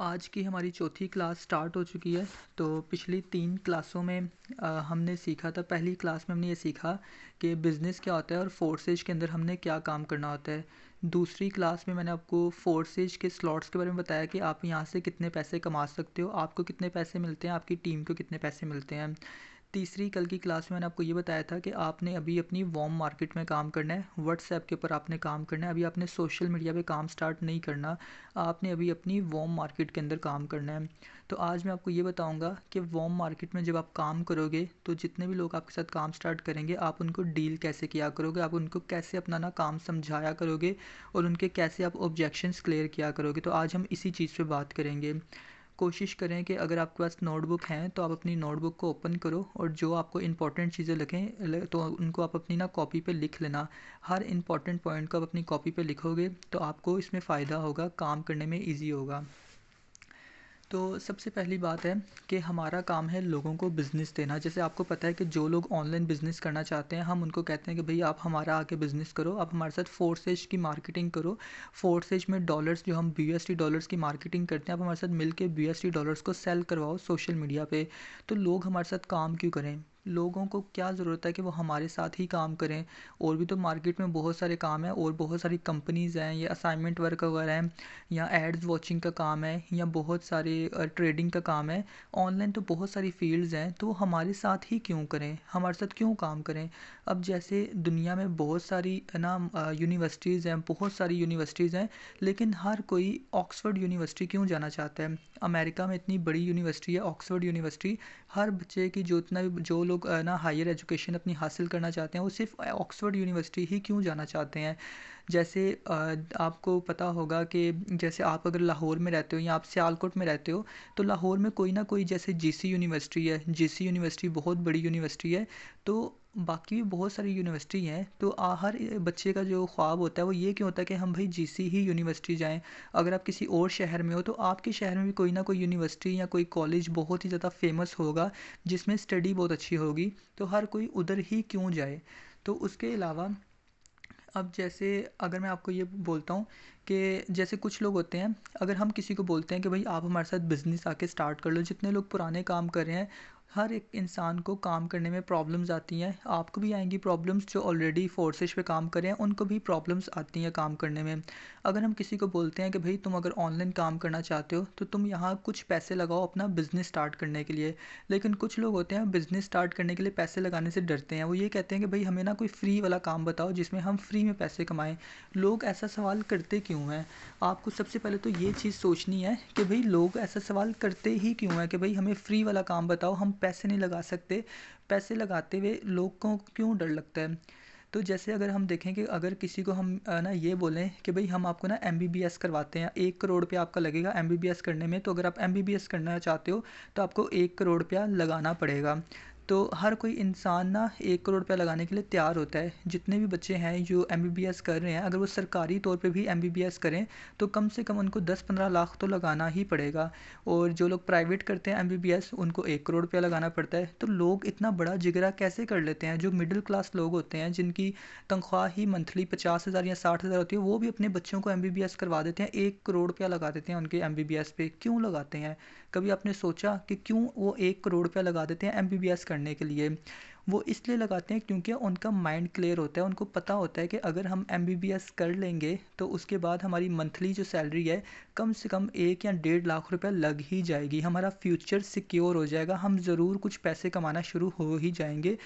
आज की हमारी चौथी क्लास स्टार्ट हो चुकी है। तो पिछली 3 क्लासों में हमने सीखा था। पहली क्लास में हमने ये सीखा कि बिज़नेस क्या होता है और फोर्सेज के अंदर हमने क्या काम करना होता है। दूसरी क्लास में मैंने आपको फोर्सेज के स्लॉट्स के बारे में बताया कि आप यहाँ से कितने पैसे कमा सकते हो, आपको कितने पैसे मिलते हैं, आपकी टीम को कितने पैसे मिलते हैं। तीसरी कल की क्लास में मैंने आपको ये बताया था कि आपने अभी अपनी वॉर्म मार्केट में काम करना है, व्हाट्सएप के ऊपर आपने काम करना है, अभी आपने सोशल मीडिया पे काम स्टार्ट नहीं करना, आपने अभी अपनी वॉर्म मार्केट के अंदर काम करना है। तो आज मैं आपको ये बताऊंगा कि वॉर्म मार्केट में जब आप काम करोगे तो जितने भी लोग आपके साथ काम स्टार्ट करेंगे आप उनको डील कैसे किया करोगे, आप उनको कैसे अपना ना काम समझाया करोगे और उनके कैसे आप ऑब्जेक्शंस क्लियर किया करोगे। तो आज हम इसी चीज़ पे बात करेंगे। कोशिश करें कि अगर आपके पास नोटबुक हैं तो आप अपनी नोटबुक को ओपन करो और जो आपको इंपॉर्टेंट चीज़ें लिखें तो उनको आप अपनी ना कॉपी पे लिख लेना। हर इंपॉर्टेंट पॉइंट को आप अपनी कॉपी पे लिखोगे तो आपको इसमें फ़ायदा होगा, काम करने में इजी होगा। तो सबसे पहली बात है कि हमारा काम है लोगों को बिज़नेस देना। जैसे आपको पता है कि जो लोग ऑनलाइन बिज़नेस करना चाहते हैं हम उनको कहते हैं कि भाई आप हमारा आके बिज़नेस करो, आप हमारे साथ फोर्सेज की मार्केटिंग करो। फोर्सेज में डॉलर्स जो हम BUSD डॉलर्स की मार्केटिंग करते हैं, आप हमारे साथ मिल के BUSD डॉलर्स को सेल करवाओ सोशल मीडिया पे। तो लोग हमारे साथ काम क्यों करें? लोगों को क्या ज़रूरत है कि वो हमारे साथ ही काम करें? और भी तो मार्केट में बहुत सारे काम हैं और बहुत सारी कंपनीज़ हैं, ये असाइनमेंट वर्क वगैरह हैं या एड्स वॉचिंग का काम है या बहुत सारे ट्रेडिंग का काम है। ऑनलाइन तो बहुत सारी फील्ड्स हैं, तो वो हमारे साथ ही क्यों करें, हमारे साथ क्यों काम करें? अब जैसे दुनिया में बहुत सारी ना यूनिवर्सिटीज़ हैं, बहुत सारी यूनिवर्सिटीज़ हैं, लेकिन हर कोई ऑक्सफोर्ड यूनिवर्सिटी क्यों जाना चाहता है? अमेरिका में इतनी बड़ी यूनिवर्सिटी है ऑक्सफोर्ड यूनिवर्सिटी। हर बच्चे की जो लोग ना हायर एजुकेशन अपनी हासिल करना चाहते हैं वो सिर्फ ऑक्सफोर्ड यूनिवर्सिटी ही क्यों जाना चाहते हैं? जैसे आपको पता होगा कि जैसे आप अगर लाहौर में रहते हो या आप सियालकोट में रहते हो तो लाहौर में कोई ना कोई जैसे GC यूनिवर्सिटी है, GC यूनिवर्सिटी बहुत बड़ी यूनिवर्सिटी है। तो बाकी भी बहुत सारी यूनिवर्सिटी हैं, तो हर बच्चे का जो ख्वाब होता है वो ये क्यों होता है कि हम भाई GC ही यूनिवर्सिटी जाएं। अगर आप किसी और शहर में हो तो आपके शहर में भी कोई ना कोई यूनिवर्सिटी या कोई कॉलेज बहुत ही ज़्यादा फेमस होगा जिसमें स्टडी बहुत अच्छी होगी, तो हर कोई उधर ही क्यों जाए? तो उसके अलावा अब जैसे अगर मैं आपको ये बोलता हूँ कि जैसे कुछ लोग होते हैं, अगर हम किसी को बोलते हैं कि भाई आप हमारे साथ बिज़नेस आके स्टार्ट कर लो, जितने लोग पुराने काम कर रहे हैं हर एक इंसान को काम करने में प्रॉब्लम्स आती हैं, आपको भी आएंगी प्रॉब्लम्स, जो ऑलरेडी फोर्सेज पे काम कर रहे हैं उनको भी प्रॉब्लम्स आती हैं काम करने में। अगर हम किसी को बोलते हैं कि भाई तुम अगर ऑनलाइन काम करना चाहते हो तो तुम यहाँ कुछ पैसे लगाओ अपना बिज़नेस स्टार्ट करने के लिए, लेकिन कुछ लोग होते हैं बिज़नेस स्टार्ट करने के लिए पैसे लगाने से डरते हैं। वो ये कहते हैं कि भाई हमें ना कोई फ्री वाला काम बताओ जिसमें हम फ्री में पैसे कमाएं। लोग ऐसा सवाल करते क्यों हैं? आपको सबसे पहले तो ये चीज़ सोचनी है कि भाई लोग ऐसा सवाल करते ही क्यों हैं कि भाई हमें फ्री वाला काम बताओ, हम पैसे नहीं लगा सकते। पैसे लगाते हुए लोग को क्यों डर लगता है? तो जैसे अगर हम देखें कि अगर किसी को हम ना ये बोलें कि भाई हम आपको ना MBBS करवाते हैं, 1 करोड़ रुपया आपका लगेगा MBBS करने में, तो अगर आप MBBS करना चाहते हो तो आपको 1 करोड़ रुपया लगाना पड़ेगा। तो हर कोई इंसान ना 1 करोड़ रुपया लगाने के लिए तैयार होता है। जितने भी बच्चे हैं जो MBBS कर रहे हैं, अगर वो सरकारी तौर पे भी MBBS करें तो कम से कम उनको 10-15 लाख तो लगाना ही पड़ेगा। और जो लोग प्राइवेट करते हैं MBBS उनको 1 करोड़ रुपया लगाना पड़ता है। तो लोग इतना बड़ा जिगरा कैसे कर लेते हैं? जो मिडिल क्लास लोग होते हैं जिनकी तनख्वाह ही मंथली 50,000 या 60,000 होती है, वो भी अपने बच्चों को MBBS करवा देते हैं, 1 करोड़ रुपया लगा देते हैं उनके MBBS पे। क्यों लगाते हैं? कभी आपने सोचा कि क्यों वो 1 करोड़ रुपया लगा देते हैं MBBS करने के लिए? वो इसलिए लगाते हैं क्योंकि उनका माइंड क्लियर होता है, उनको पता होता है कि अगर हम MBBS कर लेंगे तो उसके बाद हमारी मंथली जो सैलरी है कम से कम 1 या 1.5 लाख रुपया लग ही जाएगी, हमारा फ्यूचर सिक्योर हो जाएगा, हम ज़रूर कुछ पैसे कमाना शुरू हो ही जाएंगे।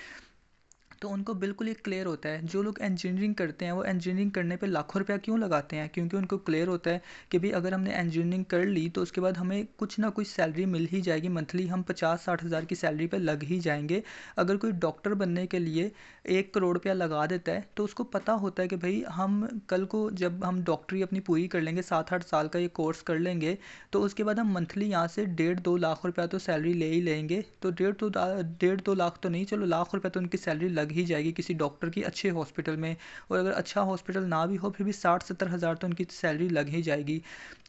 तो उनको बिल्कुल ये क्लियर होता है। जो लोग इंजीनियरिंग करते हैं वो इंजीनियरिंग करने पे लाखों रुपया क्यों लगाते हैं? क्योंकि उनको क्लियर होता है कि भाई अगर हमने इंजीनियरिंग कर ली तो उसके बाद हमें कुछ ना कुछ सैलरी मिल ही जाएगी, मंथली हम 50-60 हज़ार की सैलरी पे लग ही जाएंगे। अगर कोई डॉक्टर बनने के लिए 1 करोड़ रुपया लगा देता है तो उसको पता होता है कि भाई हम कल को जब हम डॉक्टरी अपनी पूरी कर लेंगे, 7-8 साल का ये कोर्स कर लेंगे, तो उसके बाद हम मंथली यहाँ से 1.5-2 लाख रुपया तो सैलरी ले ही लेंगे। तो 1.5-2 लाख तो नहीं, चलो लाख रुपया तो उनकी सैलरी लग ही जाएगी किसी डॉक्टर की अच्छे हॉस्पिटल में, और अगर अच्छा हॉस्पिटल ना भी हो फिर भी 60-70 हज़ार तो उनकी सैलरी लग ही जाएगी।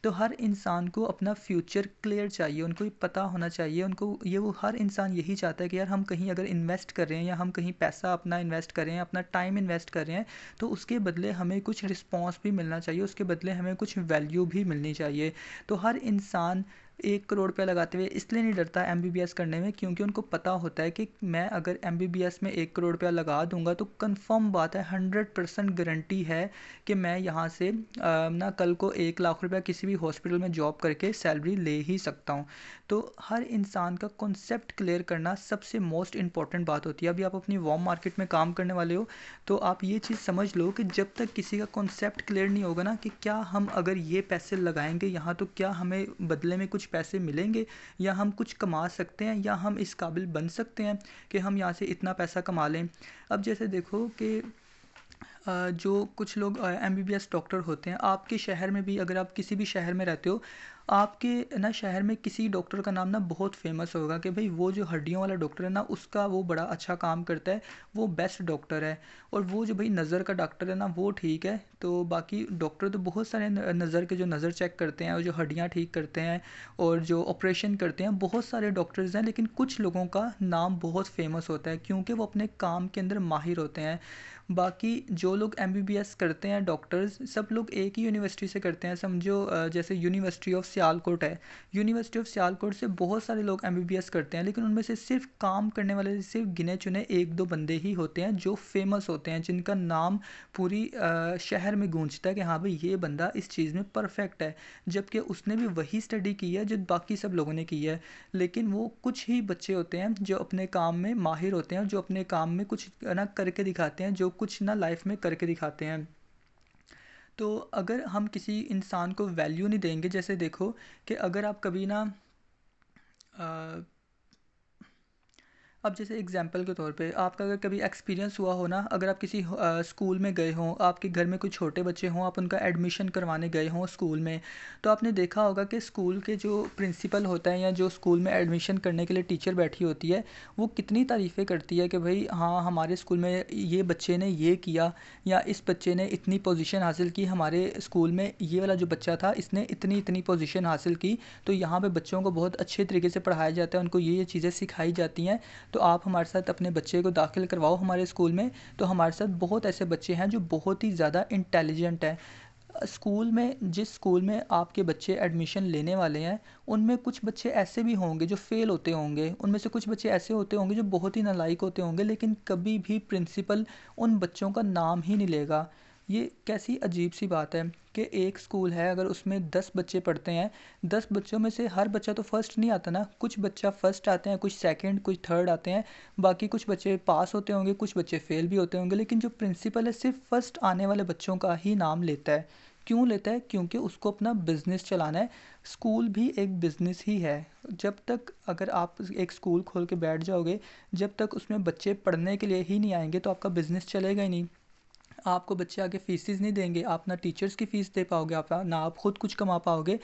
तो हर इंसान को अपना फ्यूचर क्लियर चाहिए, उनको ये पता होना चाहिए, उनको ये वो हर इंसान यही चाहता है कि यार हम कहीं अगर इन्वेस्ट कर रहे हैं या हम कहीं पैसा अपना इन्वेस्ट कर रहे हैं, अपना टाइम इन्वेस्ट कर रहे हैं, तो उसके बदले हमें कुछ रिस्पॉन्स भी मिलना चाहिए, उसके बदले हमें कुछ वैल्यू भी मिलनी चाहिए। तो हर इंसान 1 करोड़ रुपया लगाते हुए इसलिए नहीं डरता एमबीबीएस करने में, क्योंकि उनको पता होता है कि मैं अगर एमबीबीएस में 1 करोड़ रुपया लगा दूंगा तो कंफर्म बात है, 100% गारंटी है कि मैं यहाँ से ना कल को 1 लाख रुपया किसी भी हॉस्पिटल में जॉब करके सैलरी ले ही सकता हूँ। तो हर इंसान का कॉन्सेप्ट क्लियर करना सबसे मोस्ट इंपॉर्टेंट बात होती है। अभी आप अपनी वॉर्म मार्केट में काम करने वाले हो, तो आप ये चीज़ समझ लो कि जब तक किसी का कॉन्सेप्ट क्लियर नहीं होगा ना कि क्या हम अगर ये पैसे लगाएंगे यहाँ तो क्या हमें बदले में कुछ पैसे मिलेंगे, या हम कुछ कमा सकते हैं, या हम इस काबिल बन सकते हैं कि हम यहाँ से इतना पैसा कमा लें। अब जैसे देखो कि जो कुछ लोग एमबीबीएस डॉक्टर होते हैं, आपके शहर में भी अगर आप किसी भी शहर में रहते हो, आपके ना शहर में किसी डॉक्टर का नाम ना बहुत फेमस होगा कि भाई वो जो हड्डियों वाला डॉक्टर है ना, उसका वो बड़ा अच्छा काम करता है, वो बेस्ट डॉक्टर है। और वो जो भाई नज़र का डॉक्टर है ना, वो ठीक है। तो बाकी डॉक्टर तो बहुत सारे नज़र के जो नज़र चेक करते हैं और जो हड्डियाँ ठीक करते हैं और जो ऑपरेशन करते हैं, बहुत सारे डॉक्टर्स हैं, लेकिन कुछ लोगों का नाम बहुत फेमस होता है क्योंकि वो अपने काम के अंदर माहिर होते हैं। बाकी जो लोग एमबीबीएस करते हैं डॉक्टर्स, सब लोग एक ही यूनिवर्सिटी से करते हैं। समझो जैसे यूनिवर्सिटी ऑफ सियालकोट है, यूनिवर्सिटी ऑफ सियालकोट से बहुत सारे लोग एमबीबीएस करते हैं, लेकिन उनमें से सिर्फ काम करने वाले सिर्फ गिने चुने 1-2 बंदे ही होते हैं जो फेमस होते हैं, जिनका नाम पूरी शहर में गूंजता है कि हाँ भाई ये बंदा इस चीज़ में परफेक्ट है, जबकि उसने भी वही स्टडी की है जो बाकी सब लोगों ने की है। लेकिन वो कुछ ही बच्चे होते हैं जो अपने काम में माहिर होते हैं और जो अपने काम में कुछ ना करके दिखाते हैं, जो कुछ ना लाइफ में करके दिखाते हैं। तो अगर हम किसी इंसान को वैल्यू नहीं देंगे, जैसे देखो कि अगर आप कभी ना अ, अब जैसे एग्जांपल के तौर पे आपका अगर कभी एक्सपीरियंस हुआ हो ना, अगर आप किसी स्कूल में गए हों, आपके घर में कोई छोटे बच्चे हों, आप उनका एडमिशन करवाने गए हों स्कूल में, तो आपने देखा होगा कि स्कूल के जो प्रिंसिपल होता है या जो स्कूल में एडमिशन करने के लिए टीचर बैठी होती है, वो कितनी तारीफ़ें करती है कि भाई हाँ हमारे स्कूल में ये बच्चे ने ये किया, या इस बच्चे ने इतनी पोजीशन हासिल की, हमारे स्कूल में ये वाला जो बच्चा था इसने इतनी इतनी पोजीशन हासिल की। तो यहाँ पे बच्चों को बहुत अच्छे तरीके से पढ़ाया जाता है, उनको ये चीज़ें सिखाई जाती हैं। तो आप हमारे साथ अपने बच्चे को दाखिल करवाओ हमारे स्कूल में। तो हमारे साथ बहुत ऐसे बच्चे हैं जो बहुत ही ज़्यादा इंटेलिजेंट हैं। स्कूल में जिस स्कूल में आपके बच्चे एडमिशन लेने वाले हैं, उनमें कुछ बच्चे ऐसे भी होंगे जो फेल होते होंगे, उनमें से कुछ बच्चे ऐसे होते होंगे जो बहुत ही नालायक होते होंगे, लेकिन कभी भी प्रिंसिपल उन बच्चों का नाम ही नहीं लेगा। ये कैसी अजीब सी बात है कि एक स्कूल है, अगर उसमें 10 बच्चे पढ़ते हैं, 10 बच्चों में से हर बच्चा तो फर्स्ट नहीं आता ना, कुछ बच्चा फर्स्ट आते हैं, कुछ सेकंड, कुछ थर्ड आते हैं, बाकी कुछ बच्चे पास होते होंगे, कुछ बच्चे फेल भी होते होंगे, लेकिन जो प्रिंसिपल है सिर्फ फर्स्ट आने वाले बच्चों का ही नाम लेता है। क्यों लेता है? क्योंकि उसको अपना बिजनेस चलाना है। स्कूल भी एक बिजनेस ही है। जब तक अगर आप एक स्कूल खोल के बैठ जाओगे, जब तक उसमें बच्चे पढ़ने के लिए ही नहीं आएंगे तो आपका बिजनेस चलेगा ही नहीं। आपको बच्चे आगे फीसिस नहीं देंगे, आप ना टीचर्स की फ़ीस दे पाओगे, आप ना आप खुद कुछ कमा पाओगे।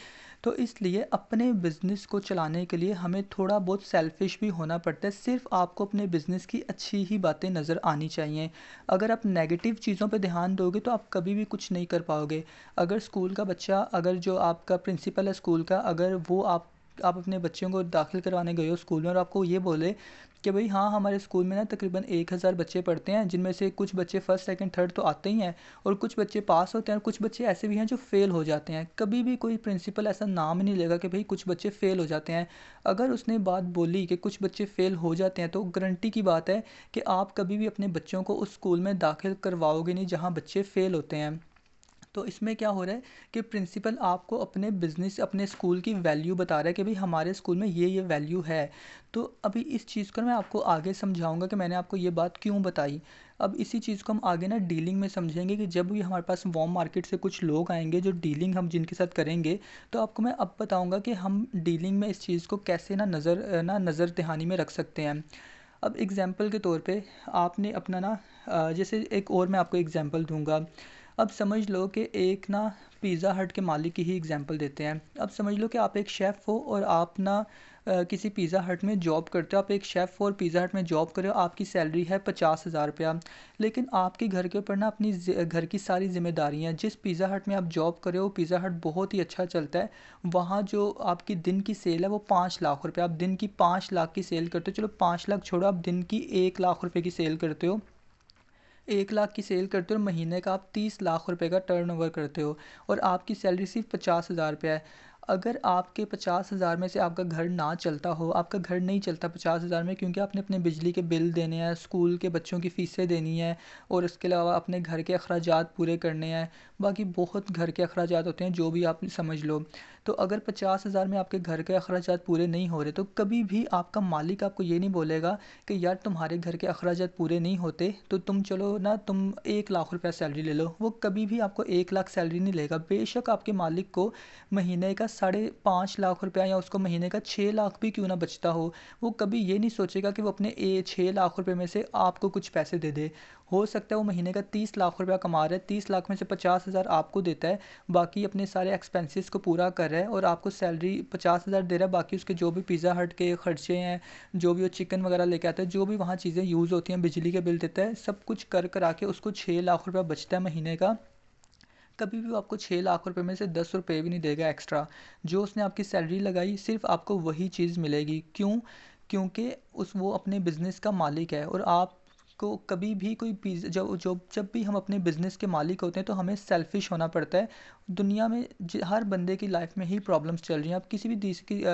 तो इसलिए अपने बिज़नेस को चलाने के लिए हमें थोड़ा बहुत सेल्फिश भी होना पड़ता है। सिर्फ आपको अपने बिज़नेस की अच्छी ही बातें नज़र आनी चाहिए। अगर आप नेगेटिव चीज़ों पे ध्यान दोगे तो आप कभी भी कुछ नहीं कर पाओगे। अगर स्कूल का बच्चा, अगर जो आपका प्रिंसिपल है स्कूल का, अगर वो आप अपने बच्चों को दाखिल करवाने गए हो स्कूल में और आपको ये बोले कि भाई हाँ हमारे स्कूल में ना तकरीबन 1000 बच्चे पढ़ते हैं, जिनमें से कुछ बच्चे फर्स्ट सेकंड थर्ड तो आते ही हैं, और कुछ बच्चे पास होते हैं, और कुछ बच्चे ऐसे भी हैं जो फेल हो जाते हैं। कभी भी कोई प्रिंसिपल ऐसा नाम नहीं लेगा कि भाई कुछ बच्चे फेल हो जाते हैं। अगर उसने बात बोली कि कुछ बच्चे फेल हो जाते हैं, तो गारंटी की बात है कि आप कभी भी अपने बच्चों को उस स्कूल में दाखिल करवाओगे नहीं जहाँ बच्चे फेल होते हैं। तो इसमें क्या हो रहा है कि प्रिंसिपल आपको अपने बिज़नेस, अपने स्कूल की वैल्यू बता रहा है कि भाई हमारे स्कूल में ये वैल्यू है। तो अभी इस चीज़ को मैं आपको आगे समझाऊंगा कि मैंने आपको ये बात क्यों बताई। अब इसी चीज़ को हम आगे ना डीलिंग में समझेंगे कि जब भी हमारे पास वॉर्म मार्केट से कुछ लोग आएंगे जो डीलिंग हम जिनके साथ करेंगे, तो आपको मैं अब बताऊँगा कि हम डीलिंग में इस चीज़ को कैसे नज़र दहानी में रख सकते हैं। अब एग्ज़ाम्पल के तौर पे आपने अपना ना जैसे एक और मैं आपको एग्ज़ाम्पल दूंगा। अब समझ लो कि एक ना पिज़्ज़ा हट के मालिक की ही एग्जांपल देते हैं। अब समझ लो कि आप एक शेफ़ हो और आप ना किसी पिज़्ज़ा हट में जॉब करते हो। आप एक शेफ़ हो और पिज़्ज़ा हट में जॉब कर रहे हो, आपकी सैलरी है 50,000 रुपया। लेकिन आपके घर के ऊपर ना अपनी घर की सारी जिम्मेदारियाँ हैं। जिस पिज़्ज़ा हट में आप जॉब कर रहे हो, पिज़्ज़ा हट बहुत ही अच्छा चलता है। वहाँ जो आपकी दिन की सेल है वो 5 लाख रुपये, आप दिन की 5 लाख की सेल करते हो। चलो 5 लाख छोड़ो, आप दिन की 1 लाख रुपये की सेल करते हो। 1 लाख की सेल करते हो और महीने का आप 30 लाख रुपए का टर्नओवर करते हो, और आपकी सैलरी सिर्फ 50,000 रुपया है। अगर आपके 50,000 में से आपका घर ना चलता हो, आपका घर नहीं चलता 50,000 में, क्योंकि आपने अपने बिजली के बिल देने हैं, स्कूल के बच्चों की फ़ीसें देनी है, और उसके अलावा अपने घर के अखराजात पूरे करने हैं, बाकी बहुत घर के अखराजात होते हैं जो भी आप समझ लो। तो अगर 50,000 में आपके घर के अखराजात पूरे नहीं हो रहे, तो कभी भी आपका मालिक आपको ये नहीं बोलेगा कि यार तुम्हारे घर के अखराजात पूरे नहीं होते तो तुम चलो ना, तुम 1 लाख रुपया सैलरी ले लो। वो कभी भी आपको 1 लाख सैलरी नहीं लेगा। बेशक आपके मालिक को महीने का 5.5 लाख रुपया या उसको महीने का 6 लाख भी क्यों ना बचता हो कभी ये नहीं सोचेगा कि वो अपने 6 लाख रुपये में से आपको कुछ पैसे दे दे। हो सकता है वो महीने का 30 लाख रुपया कमा रहा है, 30 लाख में से 50,000 आपको देता है, बाकी अपने सारे एक्सपेंसेस को पूरा कर रहा है, और आपको सैलरी 50,000 दे रहा है। बाकी उसके जो भी पिज़्ज़ा हट के खर्चे हैं, जो भी वो चिकन वगैरह लेके आता है, जो भी वहाँ चीज़ें यूज़ होती हैं, बिजली के बिल देता है, सब कुछ कर करा के उसको 6 लाख रुपया बचता है महीने का। कभी भी वो आपको 6 लाख रुपए में से 10 रुपये भी नहीं देगा एक्स्ट्रा। जो उसने आपकी सैलरी लगाई सिर्फ आपको वही चीज़ मिलेगी। क्यों? क्योंकि उस वो अपने बिज़नेस का मालिक है, और आपको कभी भी कोई जब भी हम अपने बिज़नेस के मालिक होते हैं तो हमें सेल्फिश होना पड़ता है। दुनिया में हर बंदे की लाइफ में ही प्रॉब्लम्स चल रही हैं। आप किसी भी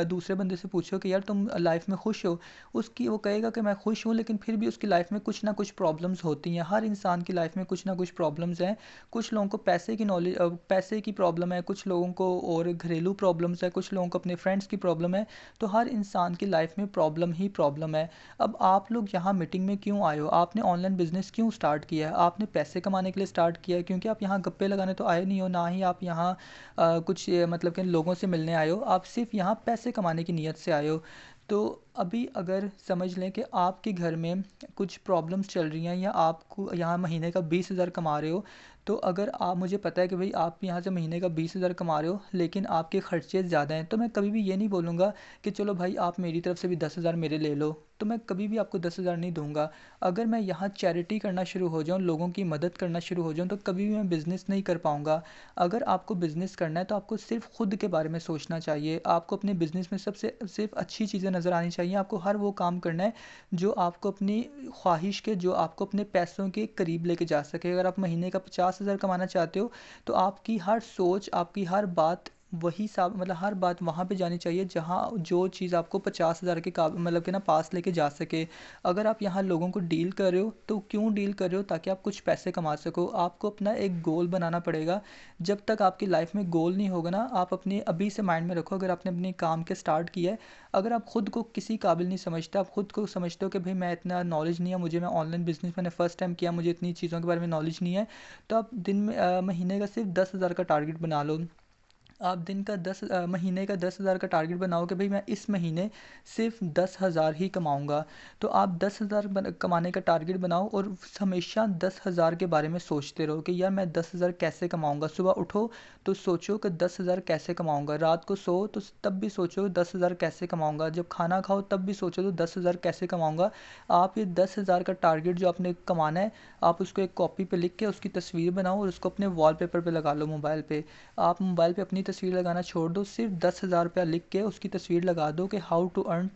दूसरे बंदे से पूछो कि यार तुम लाइफ में खुश हो, उसकी वो कहेगा कि मैं खुश हूँ, लेकिन फिर भी उसकी लाइफ में कुछ ना कुछ प्रॉब्लम्स होती हैं। हर इंसान की लाइफ में कुछ ना कुछ प्रॉब्लम्स हैं। कुछ लोगों को पैसे की प्रॉब्लम है, कुछ लोगों को और घरेलू प्रॉब्लम्स है, कुछ लोगों को अपने फ्रेंड्स की प्रॉब्लम है। तो हर इंसान की लाइफ में प्रॉब्लम ही प्रॉब्लम है। अब आप लोग यहाँ मीटिंग में क्यों आए हो? आपने ऑनलाइन बिजनेस क्यों स्टार्ट किया है? आपने पैसे कमाने के लिए स्टार्ट किया है, क्योंकि आप यहाँ गप्पे लगाने तो आए नहीं हो, ना ही आप यहाँ कुछ मतलब कि लोगों से मिलने आए हो। आप सिर्फ यहाँ पैसे कमाने की नीयत से आए हो। तो अभी अगर समझ लें कि आपके घर में कुछ प्रॉब्लम्स चल रही हैं, या आपको यहाँ महीने का 20,000 कमा रहे हो, तो अगर आप, मुझे पता है कि भाई आप यहाँ से महीने का 20,000 कमा रहे हो, लेकिन आपके खर्चे ज़्यादा हैं, तो मैं कभी भी ये नहीं बोलूँगा कि चलो भाई आप मेरी तरफ से भी 10,000 मेरे ले लो। तो मैं कभी भी आपको 10,000 नहीं दूंगा। अगर मैं यहाँ चैरिटी करना शुरू हो जाऊँ, लोगों की मदद करना शुरू हो जाऊँ, तो कभी भी मैं बिज़नेस नहीं कर पाऊँगा। अगर आपको बिज़नेस करना है तो आपको सिर्फ खुद के बारे में सोचना चाहिए। आपको अपने बिज़नेस में सबसे सिर्फ अच्छी चीज़ें नज़र आनी चाहिए। आपको हर वो काम करना है जो आपको अपनी ख्वाहिश के, जो आपको अपने पैसों के करीब लेके जा सके। अगर आप महीने का 50,000 कमाना चाहते हो, तो आपकी हर सोच, आपकी हर बात वही मतलब हर बात वहाँ पे जानी चाहिए जहाँ जो चीज़ आपको 50,000 के मतलब कि ना पास लेके जा सके। अगर आप यहाँ लोगों को डील कर रहे हो तो क्यों डील कर रहे हो? ताकि आप कुछ पैसे कमा सको। आपको अपना एक गोल बनाना पड़ेगा। जब तक आपकी लाइफ में गोल नहीं होगा ना, आप अपने अभी से माइंड में रखो, अगर आपने अपने काम के स्टार्ट किया है, अगर आप खुद को किसी काबिल नहीं समझते, आप खुद को समझते हो कि भाई मैं इतना नॉलेज नहीं है मुझे, मैं ऑनलाइन बिजनेस मैंने फ़र्स्ट टाइम किया, मुझे इतनी चीज़ों के बारे में नॉलेज नहीं है, तो आप दिन में महीने का सिर्फ 10,000 का टारगेट बना लो। आप महीने का 10,000 का टारगेट बनाओ कि भाई मैं इस महीने सिर्फ 10,000 ही कमाऊंगा। तो आप 10,000 कमाने का टारगेट बनाओ, और हमेशा 10,000 के बारे में सोचते रहो कि यार मैं 10,000 कैसे कमाऊंगा। सुबह उठो तो सोचो कि 10,000 कैसे कमाऊंगा, रात को सो तो तब भी सोचो 10,000 कैसे कमाऊंगा, जब खाना खाओ तब भी सोचो तो 10,000 कैसे कमाऊंगा। आप ये 10,000 का टारगेट जो आपने कमाना है, आप उसको एक कॉपी पे लिख के उसकी तस्वीर बनाओ और उसको अपने वॉलपेपर पे लगा लो मोबाइल पे। आप मोबाइल पे अपनी तस्वीर लगाना छोड़ दो, सिर्फ 10,000 रुपया लिख के उसकी तस्वीर लगा दो कि हाउ टू अर्न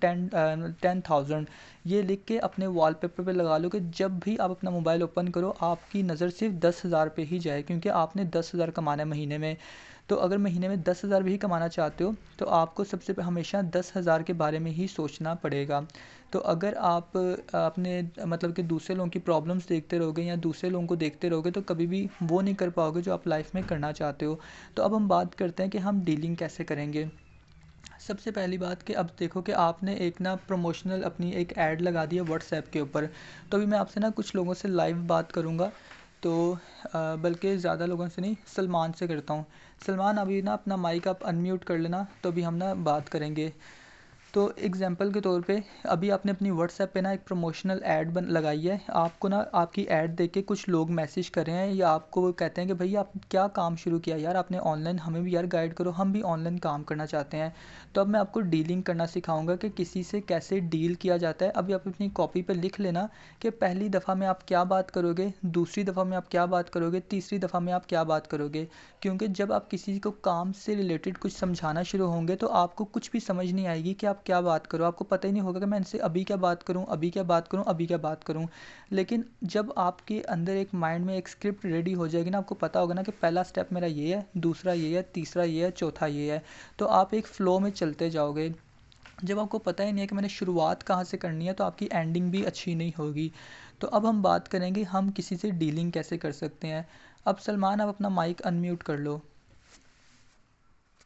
10,000। ये लिख के अपने वॉलपेपर पे लगा लो कि जब भी आप अपना मोबाइल ओपन करो आपकी नज़र सिर्फ 10,000 पे ही जाए, क्योंकि आपने 10,000 कमाना है महीने में। तो अगर महीने में 10,000 भी कमाना चाहते हो तो आपको सबसे हमेशा 10,000 के बारे में ही सोचना पड़ेगा। तो अगर आप अपने मतलब कि दूसरे लोगों की प्रॉब्लम्स देखते रहोगे या दूसरे लोगों को देखते रहोगे, तो कभी भी वो नहीं कर पाओगे जो आप लाइफ में करना चाहते हो। तो अब हम बात करते हैं कि हम डीलिंग कैसे करेंगे। सबसे पहली बात कि अब देखो कि आपने एक ना प्रमोशनल अपनी एक ऐड लगा दी है व्हाट्सएप के ऊपर। तो अभी मैं आपसे ना कुछ लोगों से लाइव बात करूँगा, तो बल्कि ज़्यादा लोगों से नहीं, सलमान से करता हूँ। सलमान, अभी ना अपना माइक आप अनम्यूट कर लेना, तो अभी हम ना बात करेंगे। तो एग्जांपल के तौर पे अभी आपने अपनी व्हाट्सएप पे ना एक प्रमोशनल ऐड बन लगाई है, आपको ना आपकी ऐड देख के कुछ लोग मैसेज कर रहे हैं या आपको वो कहते हैं कि भई आप क्या काम शुरू किया यार आपने ऑनलाइन, हमें भी यार गाइड करो, हम भी ऑनलाइन काम करना चाहते हैं। तो अब मैं आपको डीलिंग करना सिखाऊंगा कि किसी से कैसे डील किया जाता है। अभी आप अपनी कॉपी पे लिख लेना कि पहली दफ़ा में आप क्या बात करोगे, दूसरी दफ़ा में आप क्या बात करोगे, तीसरी दफ़ा में आप क्या बात करोगे। क्योंकि जब आप किसी को काम से रिलेटेड कुछ समझाना शुरू होंगे तो आपको कुछ भी समझ नहीं आएगी कि आप क्या बात करो, आपको पता ही नहीं होगा कि मैं इनसे अभी क्या बात करूं, अभी क्या बात करूं, अभी क्या बात करूं। लेकिन जब आपके अंदर एक माइंड में एक स्क्रिप्ट रेडी हो जाएगी ना, आपको पता होगा ना कि पहला स्टेप मेरा ये है, दूसरा ये है, तीसरा ये है, चौथा ये है, तो आप एक फ़्लो में चलते जाओगे। जब आपको पता ही नहीं है कि मैंने शुरुआत कहाँ से करनी है तो आपकी एंडिंग भी अच्छी नहीं होगी। तो अब हम बात करेंगे हम किसी से डीलिंग कैसे कर सकते हैं। अब सलमान, आप अपना माइक अनम्यूट कर लो।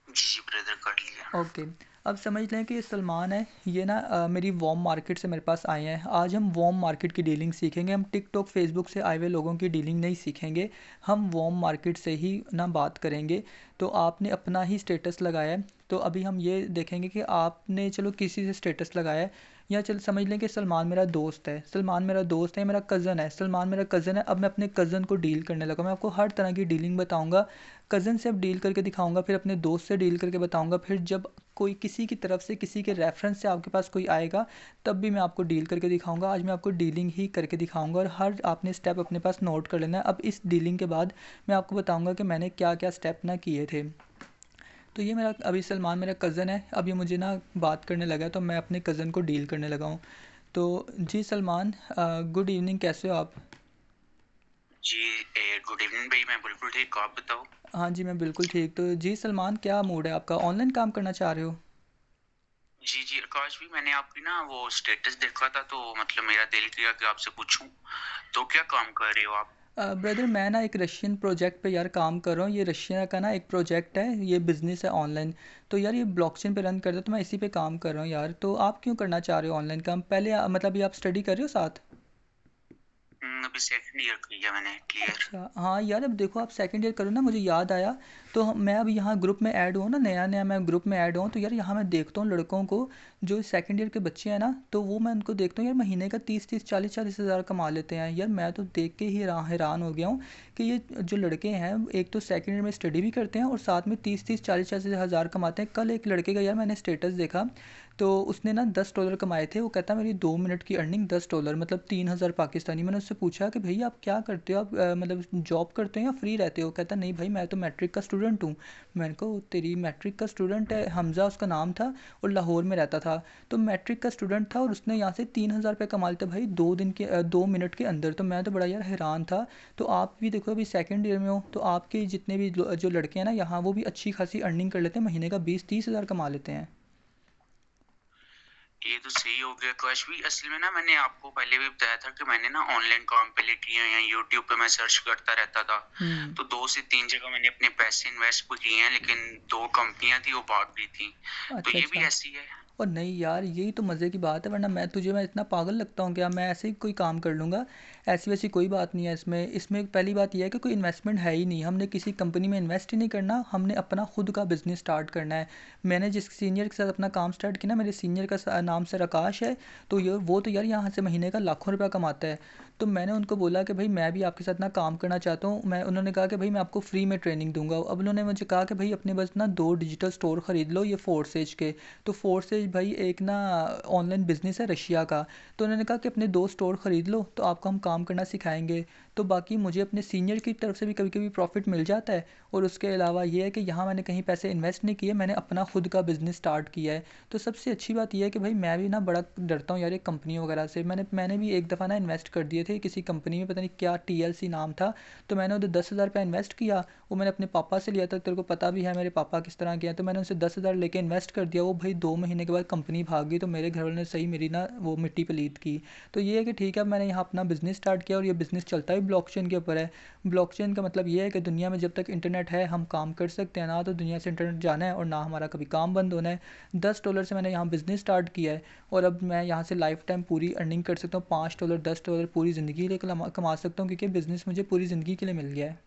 जी जी ब्रदर, कर लिया। ओके। अब समझ लें कि ये सलमान है, ये ना मेरी वॉम मार्केट से मेरे पास आए हैं। आज हम वॉम मार्केट की डीलिंग सीखेंगे, हम टिकटॉक फेसबुक से आए हुए लोगों की डीलिंग नहीं सीखेंगे, हम वॉम मार्केट से ही ना बात करेंगे। तो आपने अपना ही स्टेटस लगाया है, तो अभी हम ये देखेंगे कि आपने चलो किसी से स्टेटस लगाया है, या चल समझ लें कि सलमान मेरा दोस्त है, सलमान मेरा दोस्त है, मेरा कज़न है, सलमान मेरा कज़न है। अब मैं अपने कज़न को डील करने लगा, मैं आपको हर तरह की डीलिंग बताऊंगा। कज़न से अब डील करके दिखाऊंगा, फिर अपने दोस्त से डील करके बताऊंगा, फिर जब कोई किसी की तरफ से किसी के रेफरेंस से आपके पास कोई आएगा तब भी मैं आपको डील करके दिखाऊंगा। आज मैं आपको डीलिंग ही करके दिखाऊंगा और हर आपने स्टेप अपने पास नोट कर लेना है। अब इस डीलिंग के बाद मैं आपको बताऊंगा कि मैंने क्या क्या स्टेप ना किए थे। तो ये मेरा अभी सलमान मेरा कज़न है, अब ये मुझे ना बात करने लगा है, तो मैं अपने कज़न को डील करने लगा हूँ। तो जी सलमान, गुड इवनिंग, कैसे हो आप? जी गुड इवनिंग भाई, मैं बिल्कुल ठीक, आप बताओ। हाँ जी, मैं बिल्कुल ठीक। तो जी सलमान, क्या मूड है आपका, ऑनलाइन काम करना चाह रहे हो? जी जी आकाश भी, मैंने आपकी ना वो स्टेटस देखा था तो मतलब मेरा दिल किया कि आपसे पूछूं, तो क्या काम कर रहे हो आप। ब्रदर मैं ना एक रशियन प्रोजेक्ट पे यार काम कर रहा हूँ, ये रशिया का ना एक प्रोजेक्ट है, ये बिज़नेस है ऑनलाइन। तो यार ये ब्लॉकचेन पे रन करता है, तो मैं इसी पे काम कर रहा हूँ यार। तो आप क्यों करना चाह रहे हो ऑनलाइन काम, पहले मतलब ये आप स्टडी कर रहे हो साथ? अभी सेकंड ईयर किया मैंने क्लियर। अच्छा हाँ यार, अब देखो आप सेकंड ईयर करो ना, मुझे याद आया। तो मैं अब यहाँ ग्रुप में ऐड हुआ ना, नया नया मैं ग्रुप में ऐड हुआ, तो यार यहाँ मैं देखता हूँ लड़कों को, जो सेकंड ईयर के बच्चे हैं ना, तो वो मैं उनको देखता हूँ यार महीने का 30-30 40-40 हज़ार कमा लेते हैं। यार मैं तो देख के ही हैरान हो गया हूँ कि ये जो लड़के हैं एक तो सेकंड ईयर में स्टडी भी करते हैं और साथ में 30-30 40-40 हज़ार कमाते हैं। कल एक लड़के का यार मैंने स्टेटस देखा, तो उसने ना $10 कमाए थे, वो कहता मेरी 2 मिनट की अर्निंग $10, मतलब 3,000 पाकिस्तानी। मैंने उससे पूछा कि भाई आप क्या करते हो, आप मतलब जॉब करते हो या फ्री रहते हो? कहता नहीं भाई, मैं तो मैट्रिक का स्टूडेंट हूँ। मैंने कहा तेरी मैट्रिक का स्टूडेंट है, हमज़ा उसका नाम था और लाहौर में रहता था। तो मैट्रिक का स्टूडेंट था और उसने यहाँ से 3,000 रुपये कमा लेते भाई 2 मिनट के अंदर। तो मैं तो बड़ा यार हैरान था। तो आप भी देखो अभी सेकेंड ईयर में हो, तो आपके जितने भी जो लड़के हैं ना यहाँ, वो भी अच्छी खासी अर्निंग कर लेते हैं, महीने का 20-30 हज़ार कमा लेते हैं। ये तो सही हो गया आकाश भी। असल में ना मैंने आपको पहले भी बताया था कि मैंने ना ऑनलाइन काम पहले किए हैं, यूट्यूब पे मैं सर्च करता रहता था। हम्म। तो 2 से 3 जगह मैंने अपने पैसे इन्वेस्ट भी किए हैं, लेकिन 2 कंपनियां थी वो भाग गई थी। तो अच्छा ये भी अच्छा। ऐसी है। और नहीं यार, यही तो मज़े की बात है, वरना मैं इतना पागल लगता हूँ क्या, मैं ऐसे ही कोई काम कर लूँगा? ऐसी वैसी कोई बात नहीं है इसमें। इसमें पहली बात यह है कि कोई इन्वेस्टमेंट है ही नहीं, हमने किसी कंपनी में इन्वेस्ट ही नहीं करना, हमने अपना खुद का बिज़नेस स्टार्ट करना है। मैंने जिस सीनियर के साथ अपना काम स्टार्ट किया ना, मेरे सीनियर का नाम सर आकाश है। तो ये वो तो यार यहाँ से महीने का लाखों रुपया कमाता है। तो मैंने उनको बोला कि भाई मैं भी आपके साथ ना काम करना चाहता हूँ, मैं उन्होंने कहा कि भाई मैं आपको फ्री में ट्रेनिंग दूंगा। अब उन्होंने मुझे कहा कि भाई अपने बस ना 2 डिजिटल स्टोर ख़रीद लो, ये फोर्सेज के। तो फोर्सेज भाई एक ना ऑनलाइन बिज़नेस है रशिया का। तो उन्होंने कहा कि अपने 2 स्टोर ख़रीद लो तो आपको हम काम करना सिखाएंगे। तो बाकी मुझे अपने सीनियर की तरफ से भी कभी कभी प्रॉफिट मिल जाता है। और उसके अलावा ये है कि यहाँ मैंने कहीं पैसे इन्वेस्ट नहीं किए, मैंने अपना खुद का बिज़नेस स्टार्ट किया है। तो सबसे अच्छी बात यह है कि भाई मैं भी ना बड़ा डरता हूँ यार एक कंपनी वगैरह से। मैंने भी एक दफ़ा ना इन्वेस्ट कर दिए थे किसी कंपनी में, पता नहीं क्या TLC नाम था। तो मैंने उधर 10,000 रुपया इन्वेस्ट किया, वो मैंने अपने पापा से लिया था, तेरे को पता भी है मेरे पापा किस तरह के हैं। तो मैंने उनसे 10,000 लेके इन्वेस्ट कर दिया, वो भाई 2 महीने के बाद कंपनी भाग गई। तो मेरे घर वालों ने सही मेरी ना वो मिट्टी पलीत की। तो ये है कि ठीक है, मैंने यहाँ अपना बिज़नेस स्टार्ट किया और ये बिज़नेस चलता है ब्लॉकचेन के ऊपर है। ब्लॉकचेन का मतलब ये है कि दुनिया में जब तक इंटरनेट है हम काम कर सकते हैं, ना तो दुनिया से इंटरनेट जाना है और ना हमारा कभी काम बंद होना है। $10 से मैंने यहाँ बिज़नेस स्टार्ट किया है और अब मैं यहाँ से लाइफ टाइम पूरी अर्निंग कर सकता हूँ। $5 $10 पूरी ज़िंदगी के लिए कमा सकता हूँ, क्योंकि बिज़नेस मुझे पूरी ज़िंदगी के लिए मिल गया है।